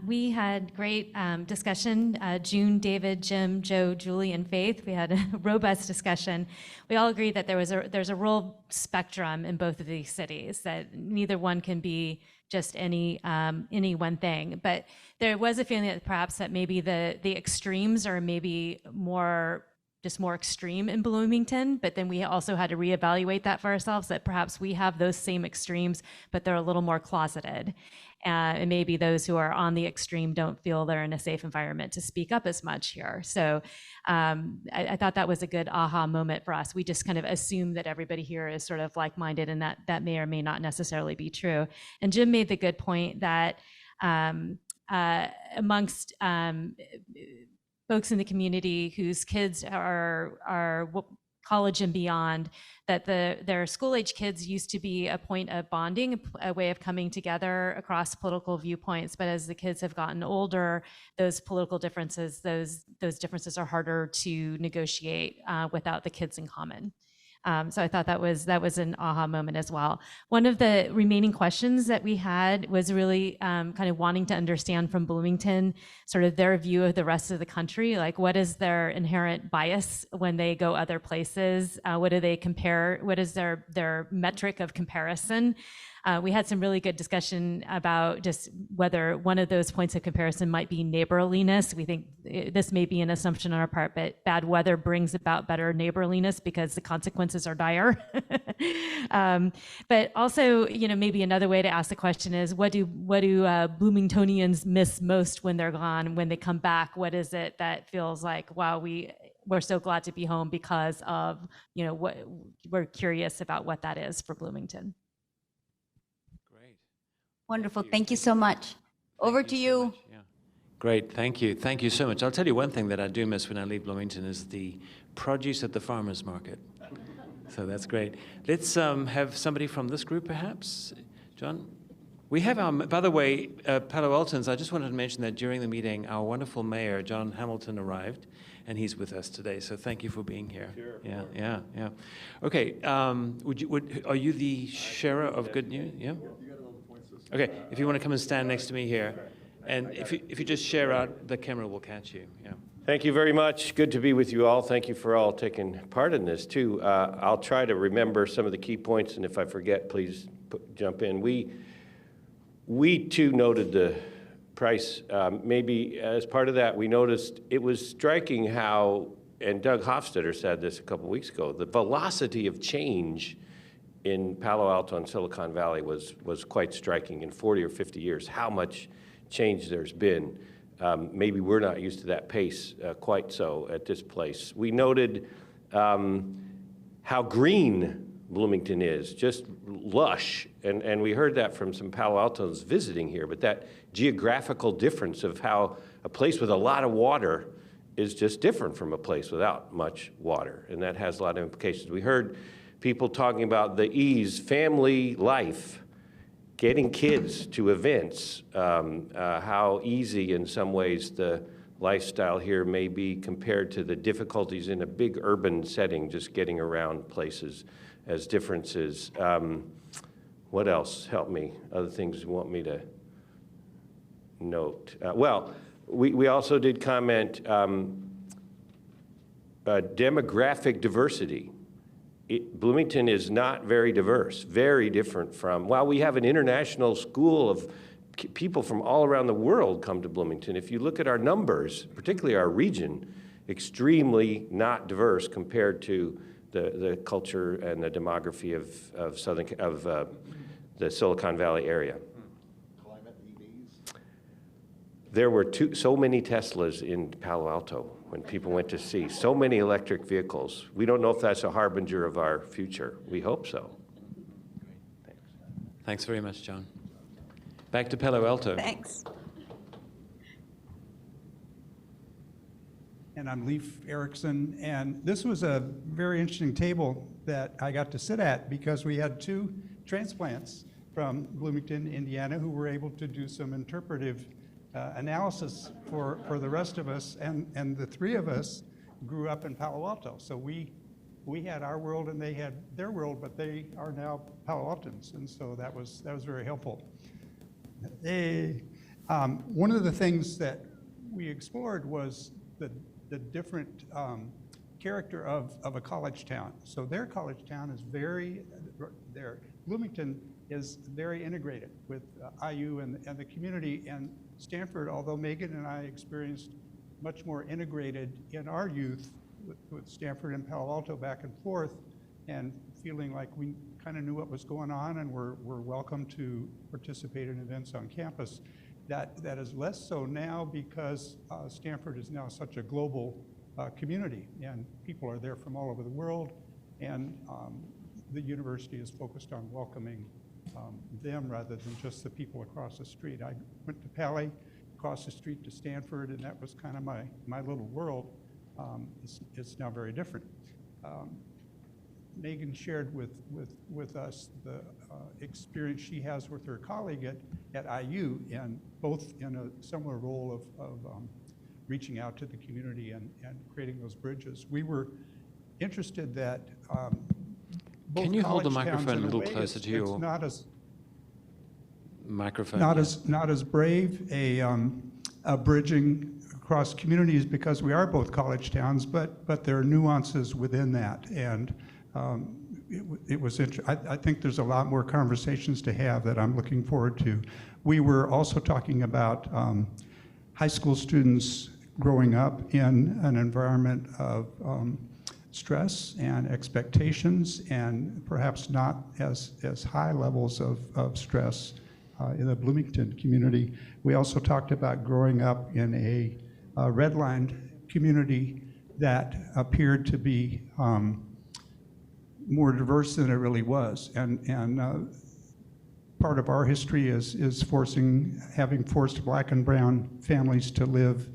We had great discussion. June, David, Jim, Joe, Julie, and Faith. We had a robust discussion. We all agreed that there's a real spectrum in both of these cities, that neither one can be just any one thing. But there was a feeling that perhaps that maybe the extremes are maybe more extreme in Bloomington, but then we also had to reevaluate that for ourselves, that perhaps we have those same extremes, but they're a little more closeted. And maybe those who are on the extreme don't feel they're in a safe environment to speak up as much here. So I thought that was a good aha moment for us. We just kind of assume that everybody here is sort of like-minded, and that may or may not necessarily be true. And Jim made the good point that amongst folks in the community whose kids are college and beyond, that their school-age kids used to be a point of bonding, a way of coming together across political viewpoints. But as the kids have gotten older, those political differences, those differences are harder to negotiate without the kids in common. So I thought that was an aha moment as well. One of the remaining questions that we had was really kind of wanting to understand from Bloomington sort of their view of the rest of the country. Like, what is their inherent bias when they go other places? What do they compare? What is their metric of comparison? We had some really good discussion about just whether one of those points of comparison might be neighborliness. We think this may be an assumption on our part, but bad weather brings about better neighborliness because the consequences are dire. But also, maybe another way to ask the question is, what do Bloomingtonians miss most when they're gone? When they come back, what is it that feels like, wow, we're so glad to be home because of, what we're curious about what that is for Bloomington. Wonderful. Thank you so much. Over to you. Yeah. Great. Thank you. Thank you so much. I'll tell you one thing that I do miss when I leave Bloomington is the produce at the farmer's market. So that's great. Let's have somebody from this group, perhaps. John? We have by the way, Palo Altans, I just wanted to mention that during the meeting, our wonderful mayor, John Hamilton, arrived, and he's with us today. So thank you for being here. Sure. Yeah. Okay. Are you the sharer of good news? Yeah. Okay, if you want to come and stand next to me here, and if you just share out, the camera will catch you. Yeah. Thank you very much. Good to be with you all. Thank you for all taking part in this too. I'll try to remember some of the key points, and if I forget, please jump in. We too noted the price. Maybe as part of that, we noticed it was striking how, and Doug Hofstadter said this a couple weeks ago, the velocity of change in Palo Alto and Silicon Valley was quite striking in 40 or 50 years, how much change there's been. Maybe we're not used to that pace quite so at this place. We noted how green Bloomington is, just lush, and we heard that from some Palo Altos visiting here, but that geographical difference of how a place with a lot of water is just different from a place without much water, and that has a lot of implications. We heard people talking about the ease, family life, getting kids to events, how easy in some ways the lifestyle here may be compared to the difficulties in a big urban setting, just getting around places as differences. What else? Help me. Other things you want me to note? Well, we also did comment demographic diversity. Bloomington is not very diverse, very different from, while we have an international school of people from all around the world come to Bloomington, if you look at our numbers, particularly our region, extremely not diverse compared to the culture and the demography of the Silicon Valley area. There were so many Teslas in Palo Alto when people went to see. So many electric vehicles. We don't know if that's a harbinger of our future. We hope so. Thanks very much, John. Back to Palo Alto. Thanks. And I'm Leif Erickson, and this was a very interesting table that I got to sit at because we had 2 transplants from Bloomington, Indiana, who were able to do some interpretive analysis for the rest of us, and the 3 of us grew up in Palo Alto. So we had our world and they had their world, but they are now Palo Altans, and so that was very helpful. One of the things that we explored was the different character of a college town. So their college town is Bloomington is very integrated with IU and the community, and Stanford, although Megan and I experienced much more integrated in our youth with Stanford and Palo Alto back and forth, and feeling like we kind of knew what was going on and were welcome to participate in events on campus. That is less so now because Stanford is now such a global community, and people are there from all over the world, and the university is focused on welcoming them rather than just the people across the street. I went to Pali, across the street to Stanford, and that was kind of my little world. It's now very different. Megan shared with us the experience she has with her colleague at IU, and both in a similar role of reaching out to the community and creating those bridges. We were interested that both Can you hold the college towns, microphone a in little way, closer to it's your not as microphone? not as brave a bridging across communities because we are both college towns, but there are nuances within that, and it was I think there's a lot more conversations to have that I'm looking forward to. We were also talking about high school students growing up in an environment of stress and expectations, and perhaps not as high levels of stress in the Bloomington community. We also talked about growing up in a redlined community that appeared to be more diverse than it really was, and part of our history is having forced Black and brown families to live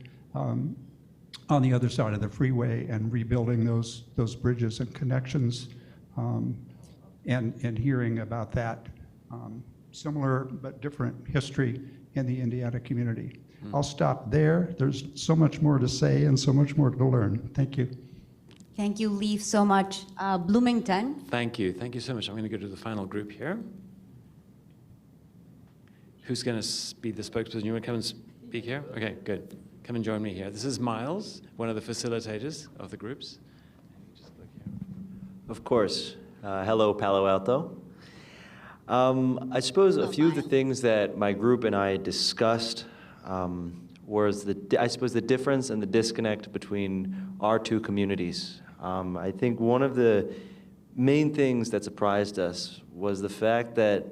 on the other side of the freeway and rebuilding those bridges and connections, and hearing about that similar but different history in the Indiana community. I'll stop there. There's so much more to say and so much more to learn. Thank you. Thank you, Leif, so much. Bloomington. Thank you. Thank you so much. I'm going to go to the final group here. Who's going to be the spokesperson? You want to come and speak here? Okay, good. Come and join me here. This is Miles, one of the facilitators of the groups. Just look here. Of course. Hello, Palo Alto. I suppose a few of the things that my group and I discussed was the difference and the disconnect between our 2 communities. I think one of the main things that surprised us was the fact that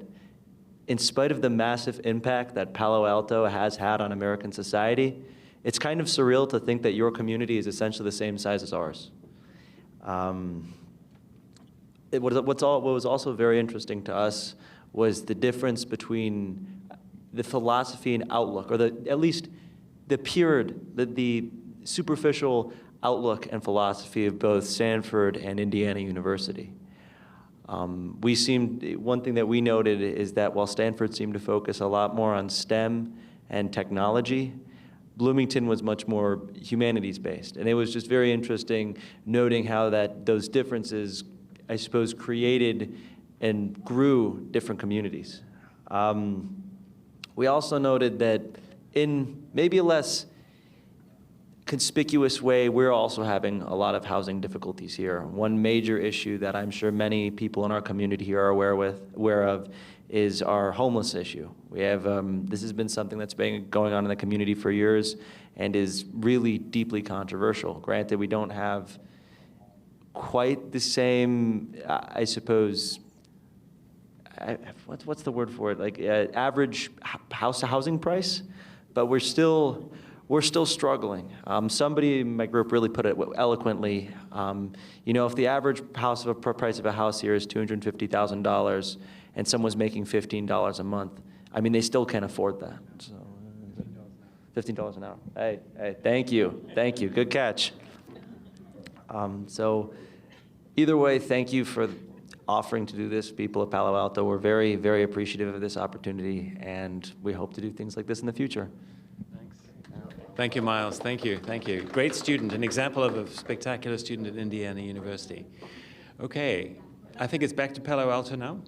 in spite of the massive impact that Palo Alto has had on American society, it's kind of surreal to think that your community is essentially the same size as ours. What was also very interesting to us was the difference between the philosophy and outlook, or at least the superficial outlook and philosophy of both Stanford and Indiana University. One thing that we noted is that while Stanford seemed to focus a lot more on STEM and technology, Bloomington was much more humanities-based. And it was just very interesting noting how those differences, I suppose, created and grew different communities. We also noted that in maybe a less conspicuous way, we're also having a lot of housing difficulties here. One major issue that I'm sure many people in our community here are aware of is our homeless issue. We have, this has been something that's been going on in the community for years and is really deeply controversial. Granted, we don't have quite the same, I suppose, what's the word for it? Like average housing price, but we're still struggling. Somebody in my group really put it eloquently. You know, if the average price of a house here is $250,000 and someone's making $15 a month, I mean, they still can't afford that. So, $15 an hour. Hey, thank you, good catch. So either way, thank you for offering to do this, people of Palo Alto. We're very, very appreciative of this opportunity, and we hope to do things like this in the future. Thank you, Miles. Thank you. Great student, an example of a spectacular student at Indiana University. Okay, I think it's back to Palo Alto now.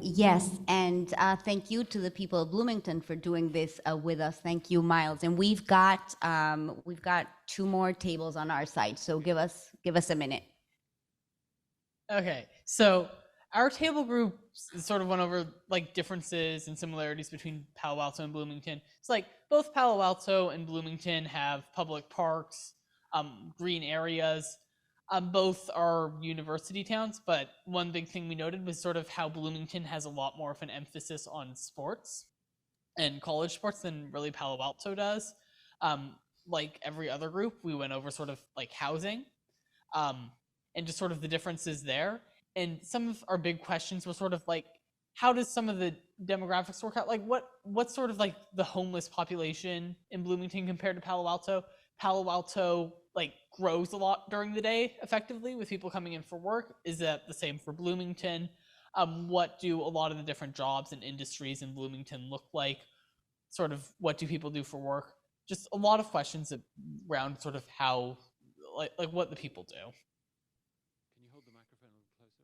Yes, and thank you to the people of Bloomington for doing this with us. Thank you, Miles. And we've got 2 more tables on our side, so give us a minute. Okay, so our table group sort of went over like differences and similarities between Palo Alto and Bloomington. It's like both Palo Alto and Bloomington have public parks, green areas. Both are university towns, but one big thing we noted was sort of how Bloomington has a lot more of an emphasis on sports and college sports than really Palo Alto does. Like every other group, we went over sort of like housing and just sort of the differences there. And some of our big questions were sort of like, how does some of the demographics work out? Like what's sort of like the homeless population in Bloomington compared to Palo Alto? Palo Alto like grows a lot during the day effectively with people coming in for work. Is that the same for Bloomington? What do a lot of the different jobs and industries in Bloomington look like? Sort of what do people do for work? Just a lot of questions around sort of how, like what the people do. Can you hold the microphone a little closer?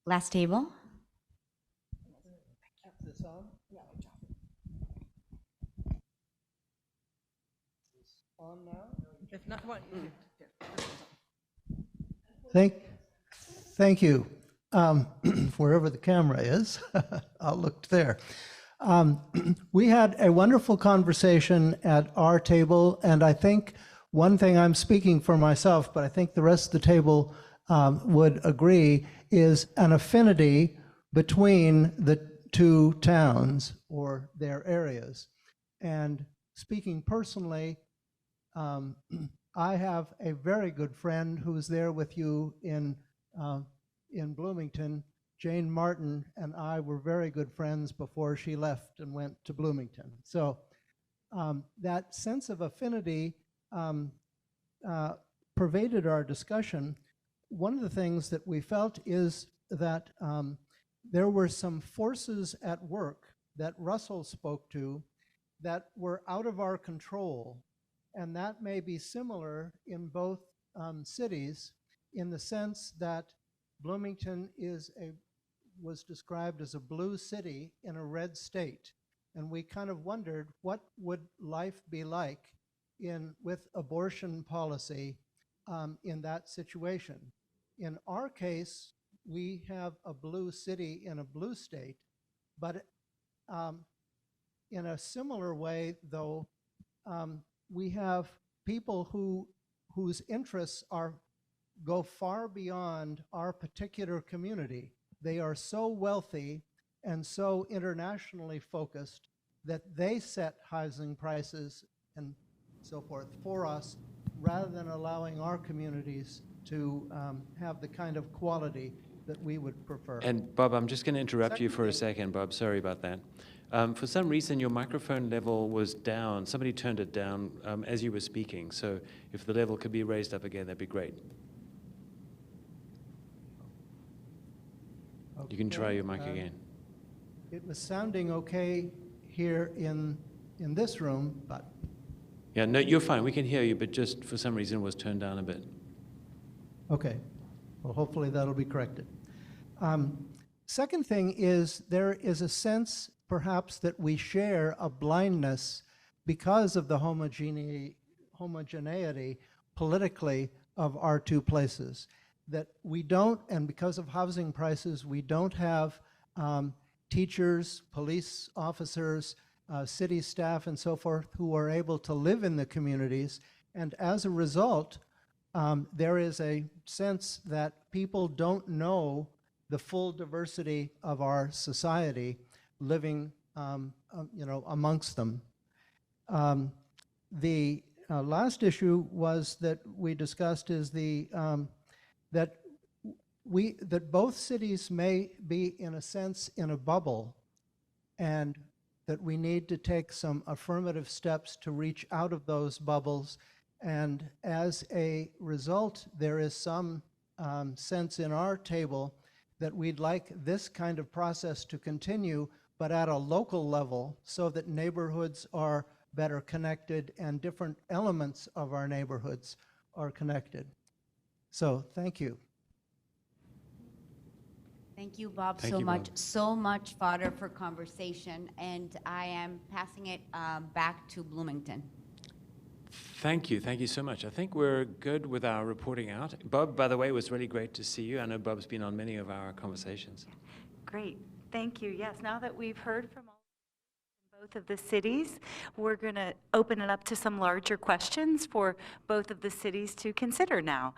Last table. This on? On now? If not, what? Thank you. Wherever the camera is, I'll look there. We had a wonderful conversation at our table, and I think one thing, I'm speaking for myself, but I think the rest of the table would agree, is an affinity between the 2 towns or their areas. And speaking personally, I have a very good friend who's there with you in Bloomington. Jane Martin and I were very good friends before she left and went to Bloomington. So that sense of affinity pervaded our discussion. One of the things that we felt is that there were some forces at work that Russell spoke to that were out of our control. And that may be similar in both cities, in the sense that Bloomington was described as a blue city in a red state. And we kind of wondered, what would life be like with abortion policy in that situation? In our case, we have a blue city in a blue state, but in a similar way, though, we have people whose interests go far beyond our particular community. They are so wealthy and so internationally focused that they set housing prices and so forth for us, rather than allowing our communities to have the kind of quality that we would prefer. And Bob, I'm just going to interrupt you for a second, Bob. Sorry about that. For some reason, your microphone level was down. Somebody turned it down as you were speaking. So if the level could be raised up again, that'd be great. Okay. You can try your mic again. It was sounding okay here in this room, but Yeah, no, you're fine. We can hear you, but just for some reason it was turned down a bit. okay. Well, hopefully that'll be corrected. Second thing is there is a sense perhaps that we share a blindness because of the homogeneity politically of our two places. That we don't, and because of housing prices, we don't have teachers, police officers, city staff and so forth who are able to live in the communities. And as a result, there is a sense that people don't know the full diversity of our society living amongst them. The last issue was that we discussed is that both cities may be in a sense in a bubble, and that we need to take some affirmative steps to reach out of those bubbles. And as a result, there is some sense in our table that we'd like this kind of process to continue, but at a local level, so that neighborhoods are better connected and different elements of our neighborhoods are connected. So thank you. Thank you, Bob, Thank so you, much. Bob. So much fodder for conversation, and I am passing it back to Bloomington. Thank you so much. I think we're good with our reporting out. Bob, by the way, it was really great to see you. I know Bob's been on many of our conversations. Great, thank you. Yes, now that we've heard from both of the cities, we're going to open it up to some larger questions for both of the cities to consider now.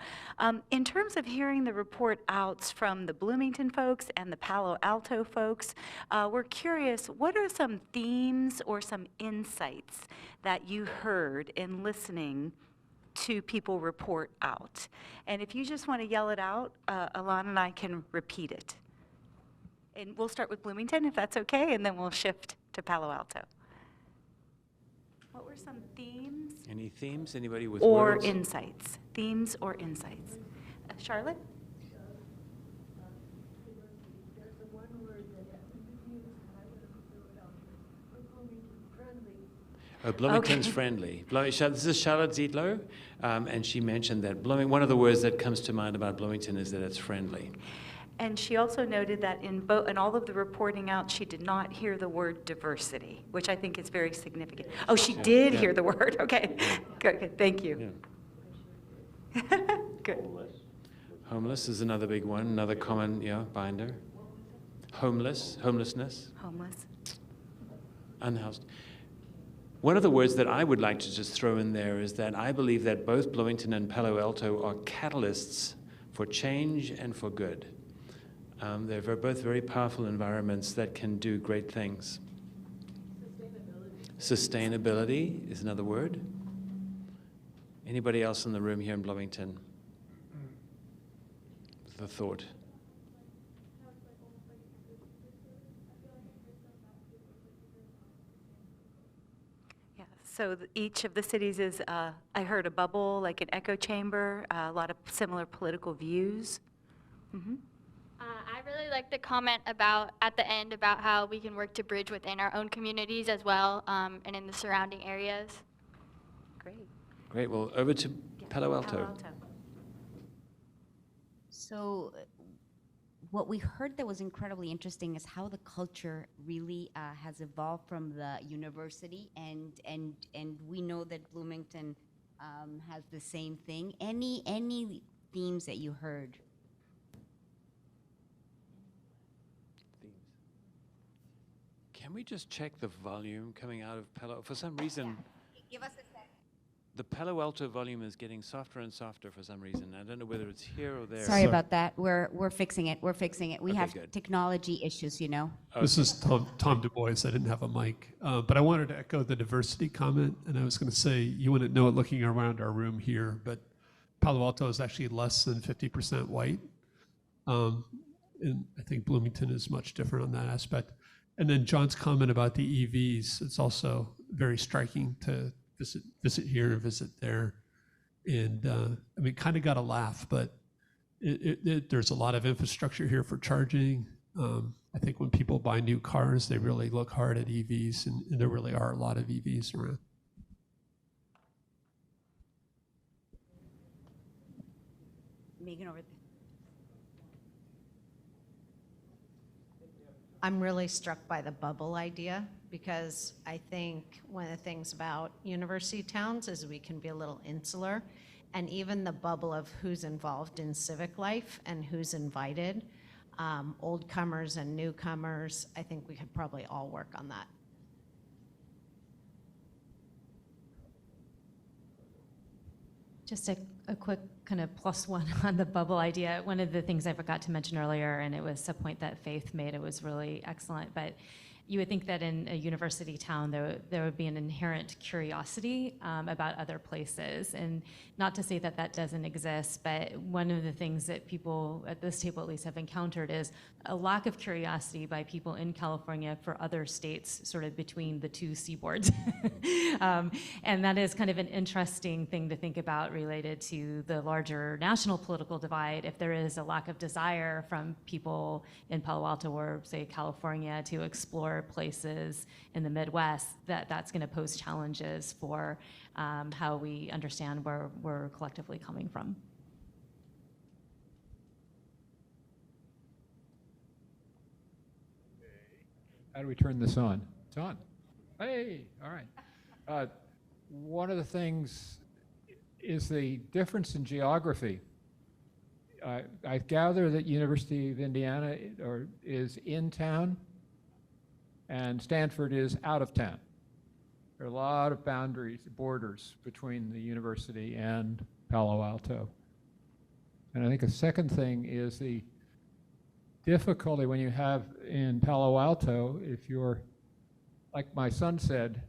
In terms of hearing the report outs from the Bloomington folks and the Palo Alto folks, we're curious, what are some themes or some insights that you heard in listening to people report out? And if you just want to yell it out, Alana and I can repeat it. And we'll start with Bloomington, if that's okay, and then we'll shift to Palo Alto. What were some themes? Any themes? Anybody with Or words? insights? Themes or insights? Charlotte? Oh, Bloomington's Okay. friendly. This is Charlotte Zietlow, and she mentioned that one of the words that comes to mind about Bloomington is that it's friendly. And she also noted that in all of the reporting out, she did not hear the word diversity, which I think is very significant. Oh, she did hear the word. Okay, good. Thank you. Good. Homeless is another big one, another common binder. Homelessness, Homeless. unhoused. One of the words that I would like to just throw in there is that I believe that both Bloomington and Palo Alto are catalysts for change and for good. They're both very powerful environments that can do great things. Sustainability is another word. Anybody else in the room here in Bloomington? The thought. Yeah, so each of the cities is, I heard a bubble, like an echo chamber, a lot of similar political views. Mm-hmm. I really like the comment at the end about how we can work to bridge within our own communities as well, and in the surrounding areas. Great, well, over to Palo Alto. Palo Alto. So what we heard that was incredibly interesting is how the culture really has evolved from the university, and we know that Bloomington has the same thing. Any themes that you heard? Can we just check the volume coming out of Palo? For some reason, Give us a sec. the Palo Alto volume is getting softer and softer for some reason. I don't know whether it's here or there. Sorry about that. We're fixing it. We're fixing it. We Okay, have good. technology issues, you know. This is Tom Du Bois. I didn't have a mic, but I wanted to echo the diversity comment, and I was going to say you wouldn't know it looking around our room here, but Palo Alto is actually less than 50% white, and I think Bloomington is much different on that aspect. And then John's comment about the EVs, it's also very striking to visit here and visit there. And I mean, kind of got a laugh, but there's a lot of infrastructure here for charging. I I think when people buy new cars, they really look hard at EVs, and there really are a lot of EVs around. Megan over there. I'm really struck by the bubble idea, because I think one of the things about university towns is we can be a little insular, and even the bubble of who's involved in civic life and who's invited, old comers and newcomers, I think we could probably all work on that. Just a quick kind of +1 on the bubble idea. One of the things I forgot to mention earlier, and it was a point that Faith made, it was really excellent, but you would think that in a university town there would be an inherent curiosity about other places. And not to say that that doesn't exist, but one of the things that people at this table at least have encountered is a lack of curiosity by people in California for other states sort of between the two seaboards. And that is kind of an interesting thing to think about related to the larger national political divide. If there is a lack of desire from people in Palo Alto or say California to explore places in the Midwest, that's going to pose challenges for how we understand where we're collectively coming from. How do we turn this on? It's on. Hey, all right. One of the things is the difference in geography. I gather that University of Indiana is in town and Stanford is out of town. There are a lot of borders between the university and Palo Alto. And I think a second thing is the difficulty when you have in Palo Alto, if you're, like my son said,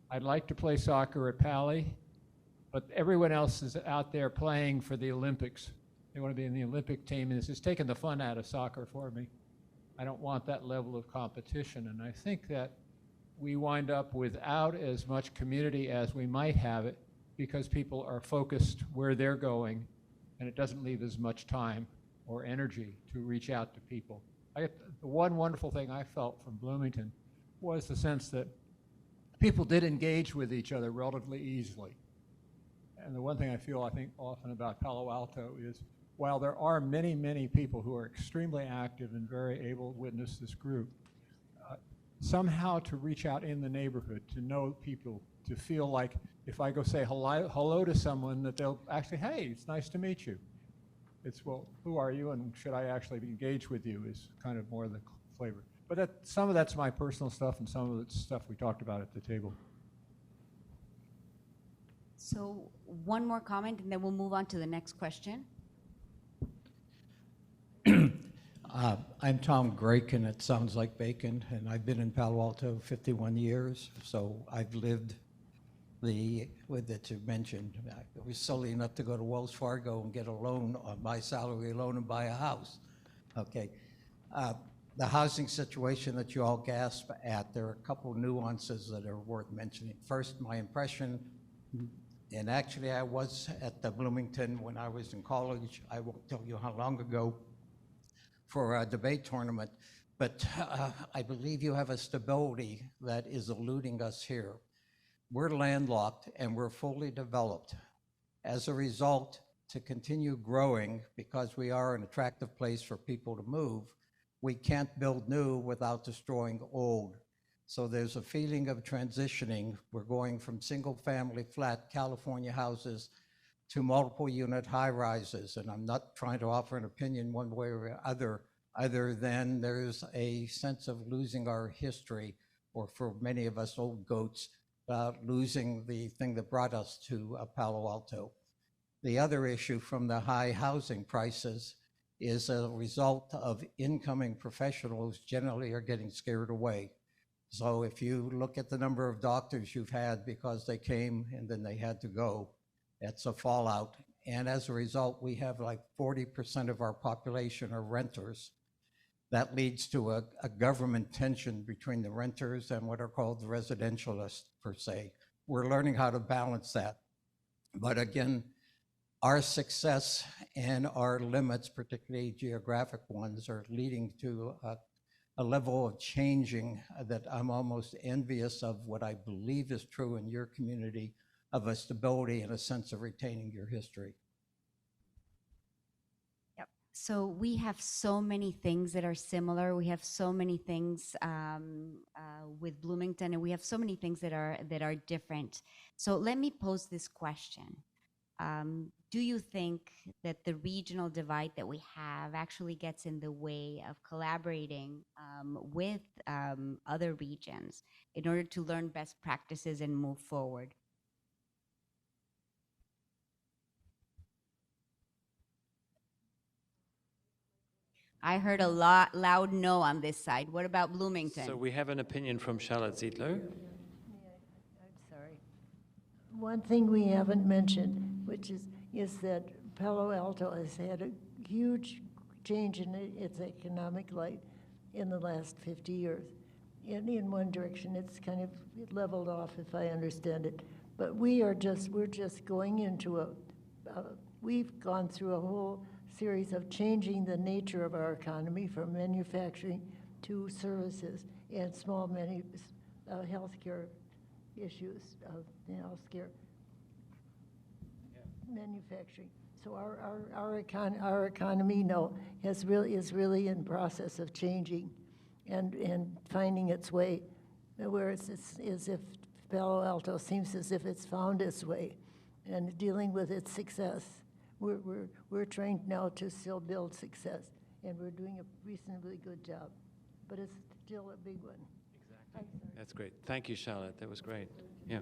I'd like to play soccer at Pali, but everyone else is out there playing for the Olympics. They want to be in the Olympic team, and this is taking the fun out of soccer for me. I don't want that level of competition, and I think that we wind up without as much community as we might have it because people are focused where they're going, and it doesn't leave as much time or energy to reach out to people. The one wonderful thing I felt from Bloomington was the sense that people did engage with each other relatively easily. And the one thing I think often about Palo Alto is while there are many, many people who are extremely active and very able to witness this group, somehow to reach out in the neighborhood, to know people, to feel like if I go say hello to someone, that they'll actually, hey, it's nice to meet you. It's, well, who are you and should I actually engage with you is kind of more the flavor. But some of that's my personal stuff and some of it's stuff we talked about at the table. So one more comment and then we'll move on to the next question. I'm Tom Graken, it sounds like bacon, and I've been in Palo Alto 51 years, so I've lived with that you mentioned. I was silly enough to go to Wells Fargo and get a loan on my salary loan and buy a house. Okay. The housing situation that you all gasp at, there are a couple nuances that are worth mentioning. First, my impression, and actually I was at the Bloomington when I was in college, I won't tell you how long ago, for a debate tournament, but I believe you have a stability that is eluding us here. We're landlocked and we're fully developed. As a result, to continue growing, because we are an attractive place for people to move, we can't build new without destroying old. So there's a feeling of transitioning. We're going from single family flat California houses to multiple unit high rises. And I'm not trying to offer an opinion one way or other than there's a sense of losing our history, or for many of us old goats, losing the thing that brought us to Palo Alto. The other issue from the high housing prices is a result of incoming professionals generally are getting scared away. So if you look at the number of doctors you've had because they came and then they had to go, that's a fallout. And as a result, we have like 40% of our population are renters. That leads to a government tension between the renters and what are called the residentialists, per se. We're learning how to balance that. But again, our success and our limits, particularly geographic ones, are leading to a level of changing that I'm almost envious of what I believe is true in your community, of a stability and a sense of retaining your history. So we have so many things that are similar. We have so many things with Bloomington, and we have so many things that are different. So let me pose this question. Do you think that the regional divide that we have actually gets in the way of collaborating with other regions in order to learn best practices and move forward? I heard a loud no on this side. What about Bloomington? So we have an opinion from Charlotte Zietlow. Sorry. One thing we haven't mentioned, which is that Palo Alto has had a huge change in its economic life in the last 50 years. In one direction, it's kind of leveled off, if I understand it. But we're just going into we've gone through a whole series of changing the nature of our economy from manufacturing to services and small healthcare issues of healthcare manufacturing. So our economy now is really in process of changing and finding its way, whereas it's as if Palo Alto seems as if it's found its way and dealing with its success. We're trained now to still build success, and we're doing a reasonably good job, but it's still a big one. Exactly. That's great. Thank you, Charlotte. That was great. Yeah.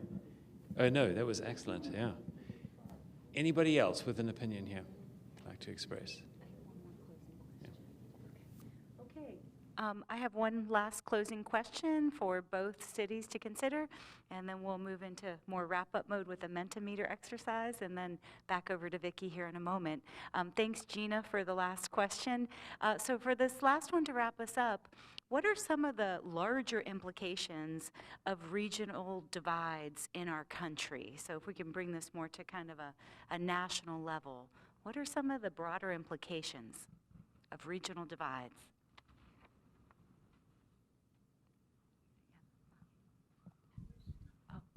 Oh, no, that was excellent. Yeah. Anybody else with an opinion here like to express? I have one last closing question for both cities to consider, and then we'll move into more wrap-up mode with a Mentimeter exercise, and then back over to Vicki here in a moment. Thanks, Gina, for the last question. So for this last one to wrap us up, what are some of the larger implications of regional divides in our country? So if we can bring this more to kind of a national level, what are some of the broader implications of regional divides?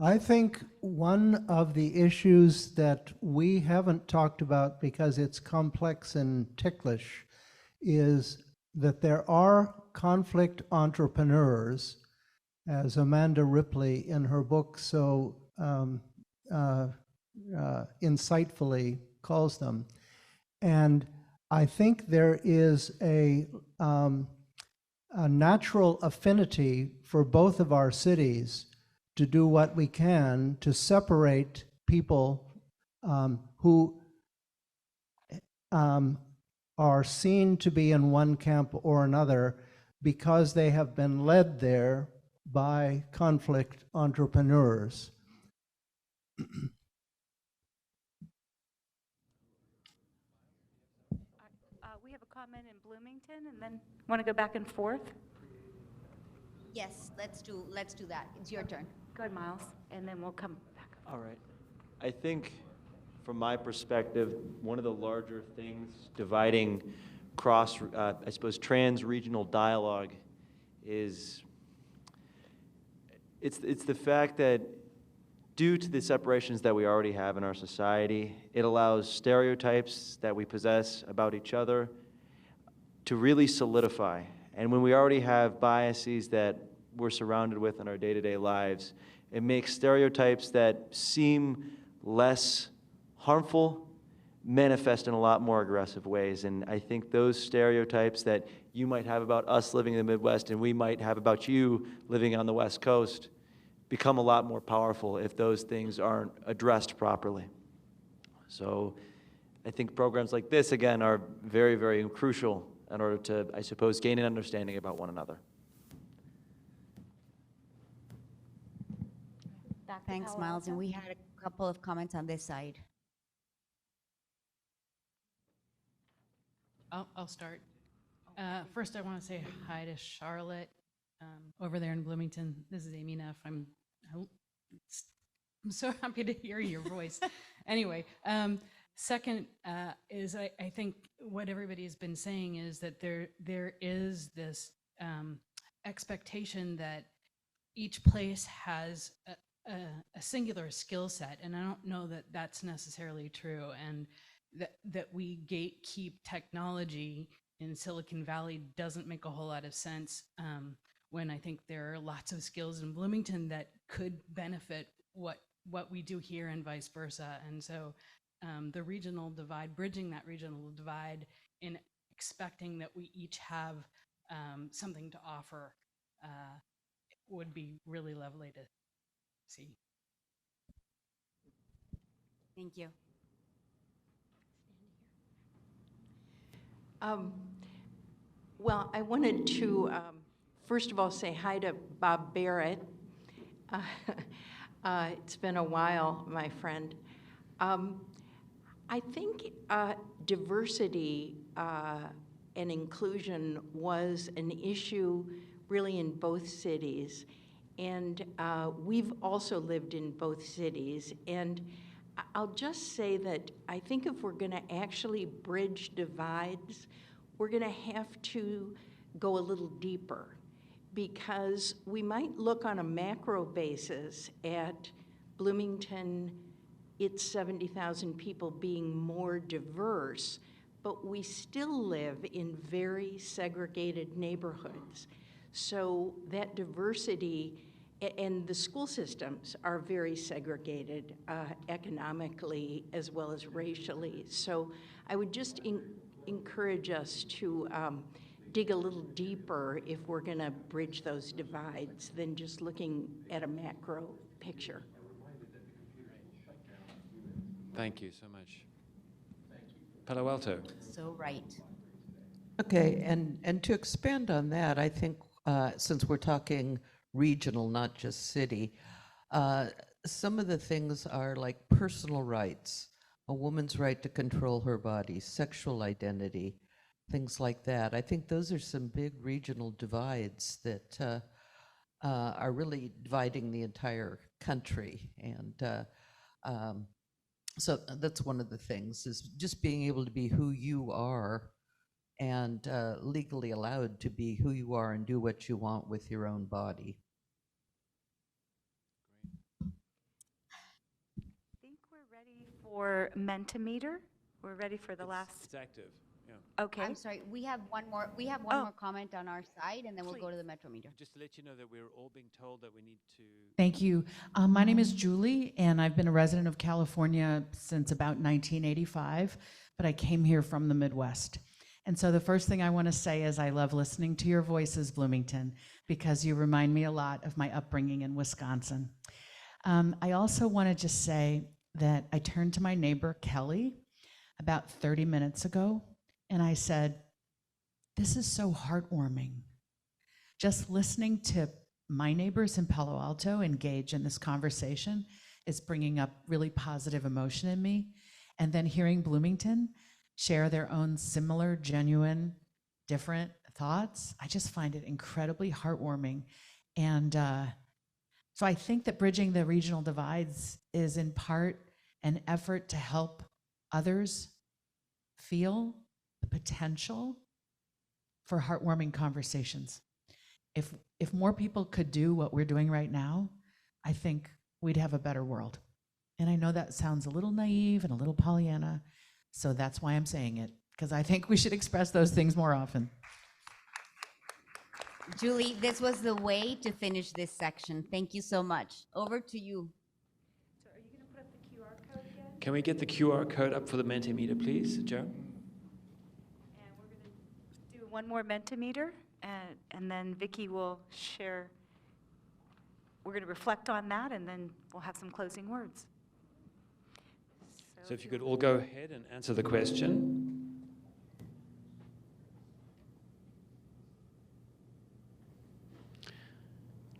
I think one of the issues that we haven't talked about because it's complex and ticklish is that there are conflict entrepreneurs, as Amanda Ripley in her book so insightfully calls them. And I think there is a natural affinity for both of our cities to do what we can to separate people who are seen to be in one camp or another because they have been led there by conflict entrepreneurs. We have a comment in Bloomington, and then want to go back and forth? Yes, let's do that. It's your turn. Go ahead, Miles, and then we'll come back. All right. I think from my perspective, one of the larger things dividing cross, I suppose, trans-regional dialogue is it's the fact that due to the separations that we already have in our society, it allows stereotypes that we possess about each other to really solidify. And when we already have biases that we're surrounded with in our day-to-day lives, it makes stereotypes that seem less harmful manifest in a lot more aggressive ways. And I think those stereotypes that you might have about us living in the Midwest and we might have about you living on the West Coast become a lot more powerful if those things aren't addressed properly. So I think programs like this, again, are very, very crucial in order to, I suppose, gain an understanding about one another. Thanks, Miles. And we had a couple of comments on this side. I'll start. First, I want to say hi to Charlotte over there in Bloomington. This is Amy Neff. I'm so happy to hear your voice. Anyway, second is I think what everybody has been saying is that there is this expectation that each place has a singular skill set, and I don't know that that's necessarily true, and that we gatekeep technology in Silicon Valley doesn't make a whole lot of sense, when I think there are lots of skills in Bloomington that could benefit what we do here and vice versa. And so the regional divide, bridging that regional divide in expecting that we each have something to offer would be really lovely to see. Thank you. Well, I wanted to, first of all, say hi to Bob Barrett. It's been a while, my friend. I think diversity and inclusion was an issue really in both cities. And we've also lived in both cities. And I'll just say that I think if we're going to actually bridge divides, we're going to have to go a little deeper, because we might look on a macro basis at Bloomington, its 70,000 people being more diverse, but we still live in very segregated neighborhoods. So that diversity, and the school systems are very segregated economically as well as racially. So I would just encourage us to dig a little deeper if we're going to bridge those divides than just looking at a macro picture. Thank you so much. Palo Alto. So right. Okay, and to expand on that, I think since we're talking regional, not just city, some of the things are like personal rights, a woman's right to control her body, sexual identity, things like that. I think those are some big regional divides that are really dividing the entire country. And so that's one of the things, is just being able to be who you are and legally allowed to be who you are and do what you want with your own body. I think we're ready for Mentimeter. We're ready for the last. It's active. Yeah. Okay. I'm sorry, we have one more more comment on our side, and then we'll go to the Metrometer. Just to let you know that we're all being told that we need to. Thank you. My name is Julie, and I've been a resident of California since about 1985, but I came here from the Midwest. And so the first thing I want to say is I love listening to your voices, Bloomington, because you remind me a lot of my upbringing in Wisconsin. I also want to just say that I turned to my neighbor, Kelly, about 30 minutes ago, and I said, this is so heartwarming. Just listening to my neighbors in Palo Alto engage in this conversation is bringing up really positive emotion in me. And then hearing Bloomington share their own similar, genuine, different thoughts, I just find it incredibly heartwarming. And so I think that bridging the regional divides is in part an effort to help others feel the potential for heartwarming conversations. If more people could do what we're doing right now, I think we'd have a better world. And I know that sounds a little naive and a little Pollyanna, so that's why I'm saying it, because I think we should express those things more often. Julie, this was the way to finish this section. Thank you so much. Over to you. So are you going to put up the QR code again? Can we get the QR code up for the Mentimeter, please, Joe? And we're going to do one more Mentimeter, and then Vicki will share. We're going to reflect on that, and then we'll have some closing words. So if you could all go ahead and answer the question.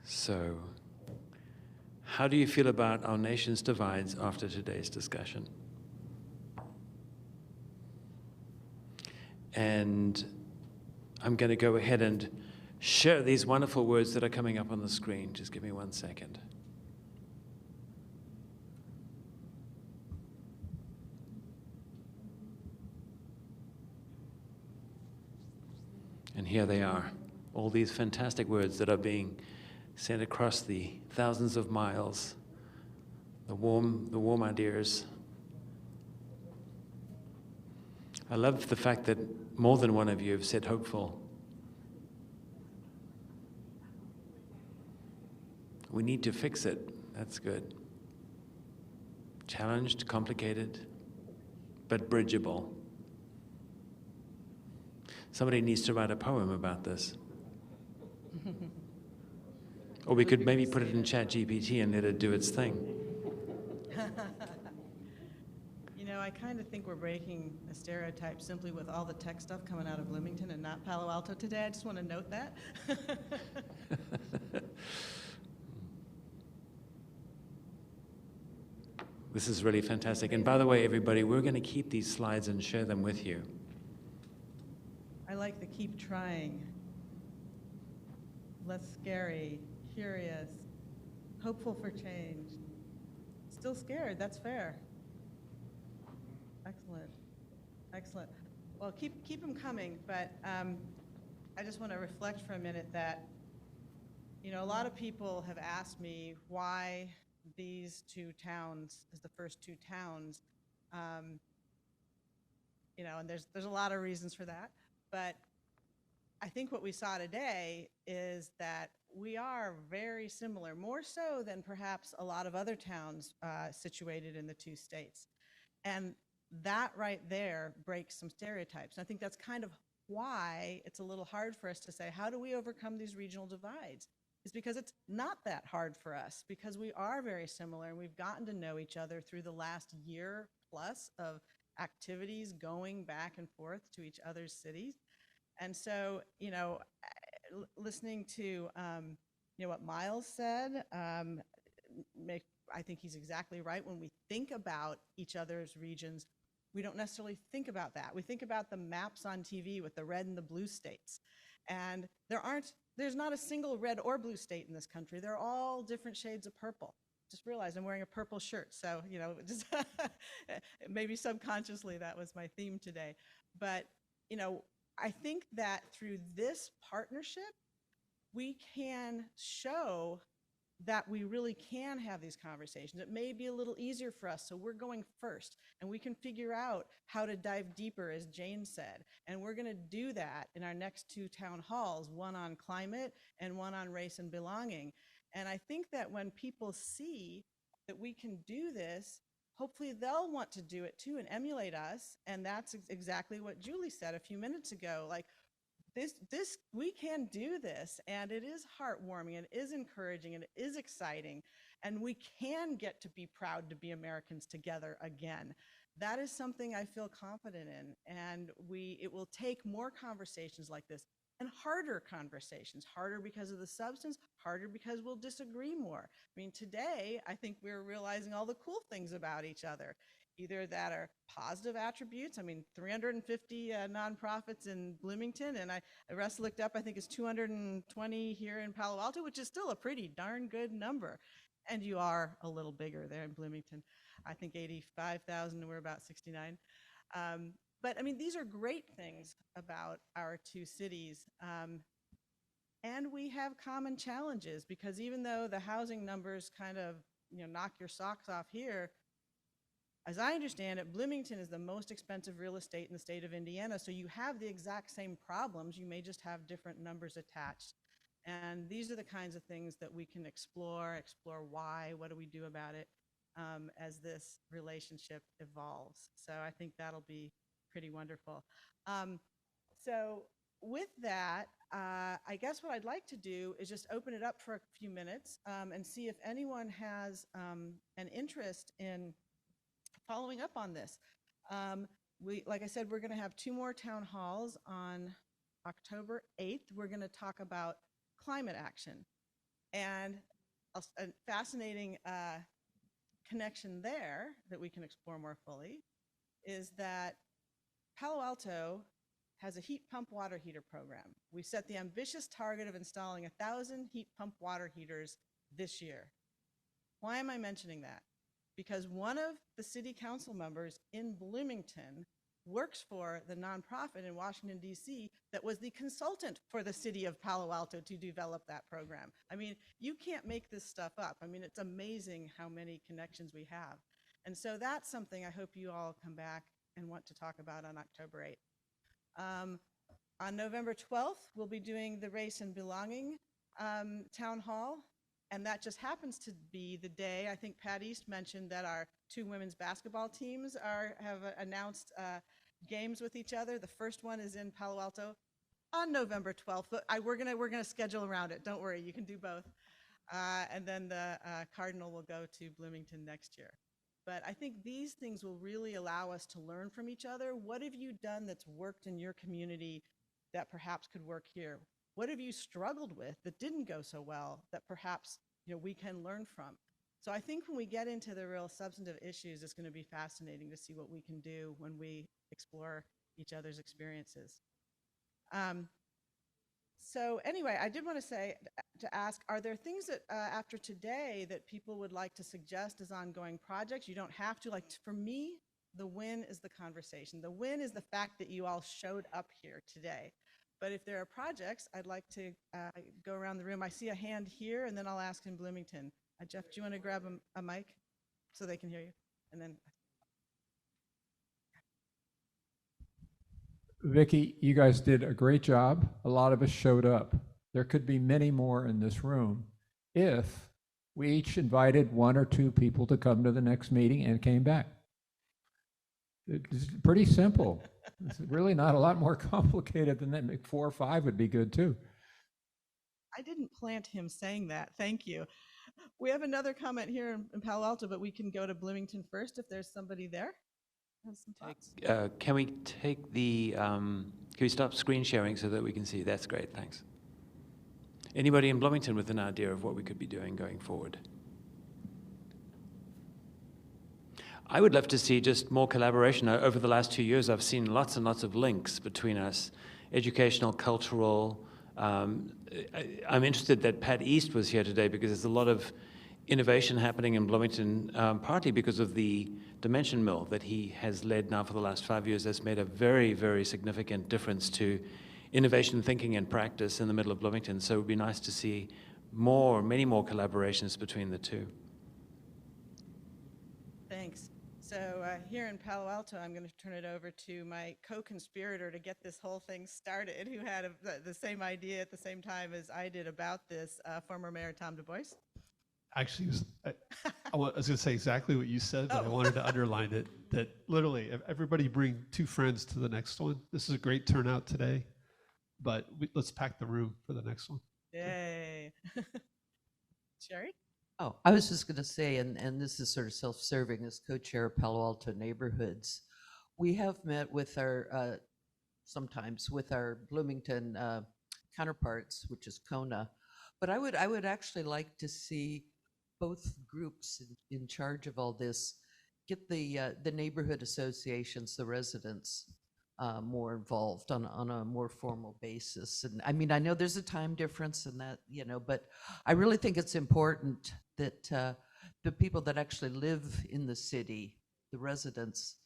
So, how do you feel about our nation's divides after today's discussion? And I'm going to go ahead and share these wonderful words that are coming up on the screen. Just give me 1 second. And here they are. all these fantastic words that are being sent across the thousands of miles, the warm ideas. I love the fact that more than one of you have said hopeful. We need to fix it. That's good. Challenged, complicated, but bridgeable. Somebody needs to write a poem about this. Or we could maybe put it in ChatGPT and let it do its thing. You know, I kind of think we're breaking a stereotype simply with all the tech stuff coming out of Bloomington and not Palo Alto today. I just want to note that. This is really fantastic. And by the way, everybody, we're going to keep these slides and share them with you. I like the keep trying. Less scary, curious, hopeful for change. Still scared, that's fair. Excellent, excellent. Well, keep them coming, but I just want to reflect for a minute that, you know, a lot of people have asked me why these two towns as the first two towns, you know, and there's a lot of reasons for that, but I think what we saw today is that we are very similar, more so than perhaps a lot of other towns situated in the two states. And that right there breaks some stereotypes. And I think that's kind of why it's a little hard for us to say, how do we overcome these regional divides? It's because it's not that hard for us, because we are very similar and we've gotten to know each other through the last year plus of activities going back and forth to each other's cities. And so, you know, listening to, you know, what Miles said, I think he's exactly right. When we think about each other's regions, we don't necessarily think about that. We think about the maps on TV with the red and the blue states. And there's not a single red or blue state in this country. They're all different shades of purple. Just realized I'm wearing a purple shirt. So, you know, just maybe subconsciously that was my theme today. But, you know, I think that through this partnership, we can show that we really can have these conversations. It may be a little easier for us, so we're going first, and we can figure out how to dive deeper, as Jane said. And we're going to do that in our next two town halls, one on climate and one on race and belonging. And I think that when people see that we can do this, hopefully they'll want to do it too and emulate us. And that's exactly what Julie said a few minutes ago. Like, we can do this, and it is heartwarming, and it is encouraging, and it is exciting, and we can get to be proud to be Americans together again. That is something I feel confident in, and it will take more conversations like this, and harder conversations, harder because of the substance, harder because we'll disagree more. I mean, today, I think we're realizing all the cool things about each other, either that are positive attributes. I mean, 350 nonprofits in Bloomington, and Russ looked up, I think it's 220 here in Palo Alto, which is still a pretty darn good number. And you are a little bigger there in Bloomington. I think 85,000, we're about 69. But I mean, these are great things about our two cities. And we have common challenges, because even though the housing numbers kind of, you know, knock your socks off here, as I understand it, Bloomington is the most expensive real estate in the state of Indiana, so you have the exact same problems. You may just have different numbers attached. And these are the kinds of things that we can explore why, what do we do about it as this relationship evolves. So I think that'll be pretty wonderful. So with that, I guess what I'd like to do is just open it up for a few minutes and see if anyone has an interest in following up on this. Like I said, we're going to have two more town halls on October 8th. We're going to talk about climate action. And a fascinating connection there that we can explore more fully is that Palo Alto has a heat pump water heater program. We set the ambitious target of installing 1,000 heat pump water heaters this year. Why am I mentioning that? Because one of the city council members in Bloomington works for the nonprofit in Washington, D.C. that was the consultant for the city of Palo Alto to develop that program. I mean, you can't make this stuff up. I mean, it's amazing how many connections we have. And so that's something I hope you all come back and want to talk about on October 8th. On November 12th, we'll be doing the Race and Belonging Town Hall. And that just happens to be the day, I think Pat East mentioned that our 2 women's basketball teams have announced games with each other. The first one is in Palo Alto on November 12th, but we're gonna schedule around it. Don't worry, you can do both. And then the Cardinal will go to Bloomington next year. But I think these things will really allow us to learn from each other. What have you done that's worked in your community that perhaps could work here? What have you struggled with that didn't go so well that perhaps we can learn from? So I think when we get into the real substantive issues, it's going to be fascinating to see what we can do when we explore each other's experiences. So anyway, I did want to ask, are there things that after today that people would like to suggest as ongoing projects? You don't have to. Like, for me, the win is the conversation. The win is the fact that you all showed up here today. But if there are projects, I'd like to go around the room. I see a hand here, and then I'll ask in Bloomington. Jeff, do you want to grab a mic so they can hear you? And then. Vicki, you guys did a great job. A lot of us showed up. There could be many more in this room if we each invited 1 or 2 people to come to the next meeting and came back. It's pretty simple. It's really not a lot more complicated than that. 4 or 5 would be good too. I didn't plant him saying that. Thank you. We have another comment here in Palo Alto, but we can go to Bloomington first if there's somebody there. Have some thoughts. Can we take the, can we stop screen sharing so that we can see? That's great, thanks. Anybody in Bloomington with an idea of what we could be doing going forward? I would love to see just more collaboration. Over the last 2 years, I've seen lots and lots of links between us, educational, cultural. I'm interested that Pat East was here today because there's a lot of innovation happening in Bloomington, partly because of the Dimension Mill that he has led now for the last 5 years. That's made a very, very significant difference to innovation thinking and practice in the middle of Bloomington. So it would be nice to see many more collaborations between the two. Thanks. So here in Palo Alto, I'm going to turn it over to my co-conspirator to get this whole thing started, who had the same idea at the same time as I did about this, former Mayor Tom Du Bois. Actually, I was going to say exactly what you said, but I wanted to underline it, that literally everybody bring 2 friends to the next one. This is a great turnout today, but let's pack the room for the next one. Yay. Sherry? Oh, I was just going to say, and this is sort of self-serving as co-chair of Palo Alto Neighborhoods, we have met with our, sometimes with our Bloomington counterparts, which is Kona, but I would actually like to see both groups in charge of all this get the neighborhood associations, the residents, more involved on a more formal basis. And I mean, I know there's a time difference in that, but I really think it's important that the people that actually live in the city, the residents,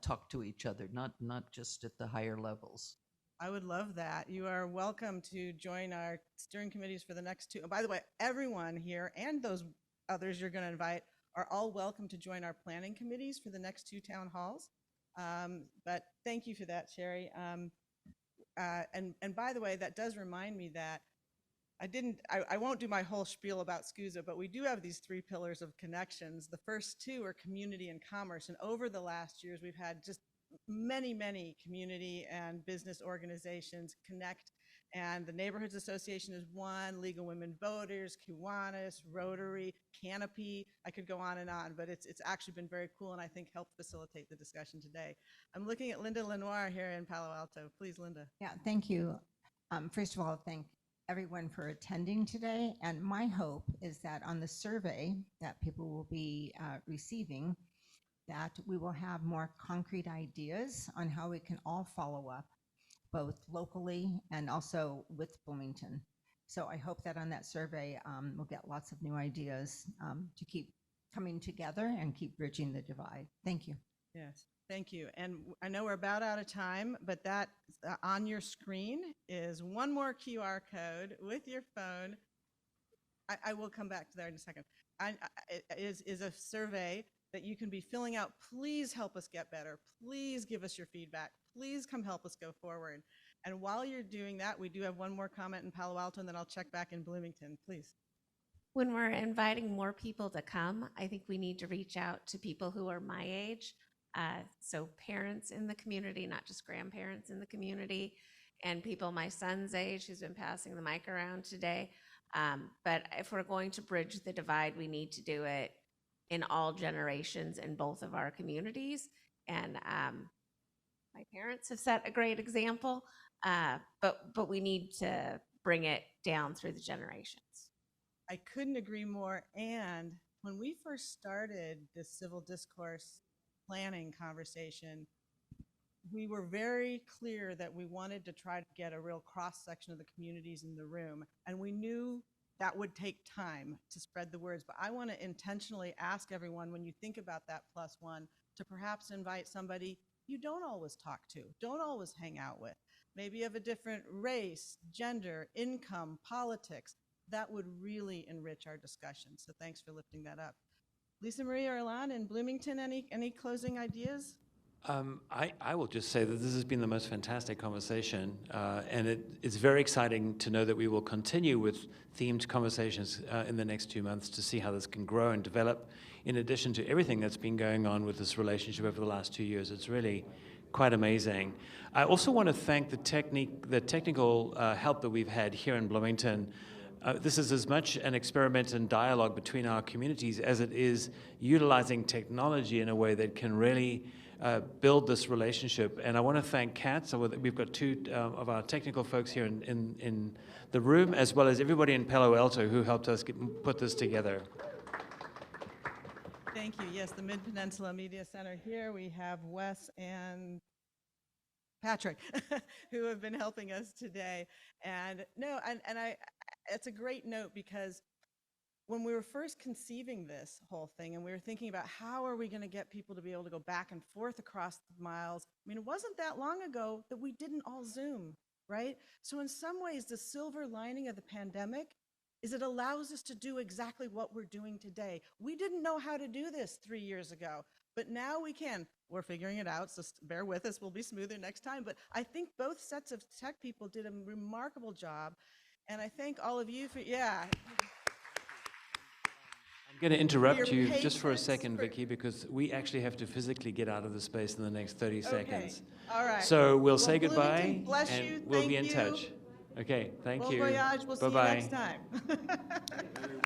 talk to each other, not just at the higher levels. I would love that. You are welcome to join our steering committees for the next 2. By the way, everyone here and those others you're going to invite are all welcome to join our planning committees for the next 2 town halls. But thank you for that, Sherry. And by the way, that does remind me that I won't do my whole spiel about SCUSA, but we do have these 3 pillars of connections. The first 2 are community and commerce. And over the last years, we've had just many community and business organizations connect. And the Neighborhoods Association is one, League of Women Voters, Kiwanis, Rotary, Canopy. I could go on, but it's actually been very cool and I think helped facilitate the discussion today. I'm looking at Linda Lenoir here in Palo Alto. Please, Linda. Yeah, thank you. First of all, thank everyone for attending today. And my hope is that on the survey that people will be receiving, that we will have more concrete ideas on how we can all follow up, both locally and also with Bloomington. So I hope that on that survey, we'll get lots of new ideas to keep coming together and keep bridging the divide. Thank you. Yes. Thank you. And I know we're about out of time, but that on your screen is one more QR code with your phone. I will come back to that in a second. It is a survey that you can be filling out. Please help us get better. Please give us your feedback. Please come help us go forward. And while you're doing that, we do have one more comment in Palo Alto, and then I'll check back in Bloomington. Please. When we're inviting more people to come, I think we need to reach out to people who are my age. So parents in the community, not just grandparents in the community, and people my son's age who's been passing the mic around today. But if we're going to bridge the divide, we need to do it in all generations in both of our communities. And my parents have set a great example, but we need to bring it down through the generations. I couldn't agree more. And when we first started this civil discourse planning conversation, we were very clear that we wanted to try to get a real cross-section of the communities in the room. And we knew that would take time to spread the words. But I want to intentionally ask everyone, when you think about that +1, to perhaps invite somebody you don't always talk to, don't always hang out with, maybe of a different race, gender, income, politics. That would really enrich our discussion. So thanks for lifting that up. Lisa Marie or Ilan in Bloomington, any closing ideas? I will just say that this has been the most fantastic conversation, and it's very exciting to know that we will continue with themed conversations in the next 2 months to see how this can grow and develop, in addition to everything that's been going on with this relationship over the last 2 years. It's really quite amazing. I also want to thank the technical help that we've had here in Bloomington. This is as much an experiment and dialogue between our communities as it is utilizing technology in a way that can really build this relationship. And I want to thank Kat. So we've got two of our technical folks here in the room, as well as everybody in Palo Alto who helped us put this together. Thank you. Yes, the Mid-Peninsula Media Center here. We have Wes and Patrick who have been helping us today. And no, and it's a great note, because when we were first conceiving this whole thing and we were thinking about how are we going to get people to be able to go back and forth across the miles, I mean, it wasn't that long ago that we didn't all Zoom, right? So in some ways, the silver lining of the pandemic is it allows us to do exactly what we're doing today. We didn't know how to do this 3 years ago, but now we can. We're figuring it out, so bear with us. We'll be smoother next time. But I think both sets of tech people did a remarkable job. And I thank all of you for, I'm going to interrupt you just for a second, Vicki, because we actually have to physically get out of the space in the next 30 seconds. All right. So we'll say goodbye, bless and you. we'll Thank be in you. touch. Okay, thank Bon you. voyage. We'll see you Bye-bye. next time.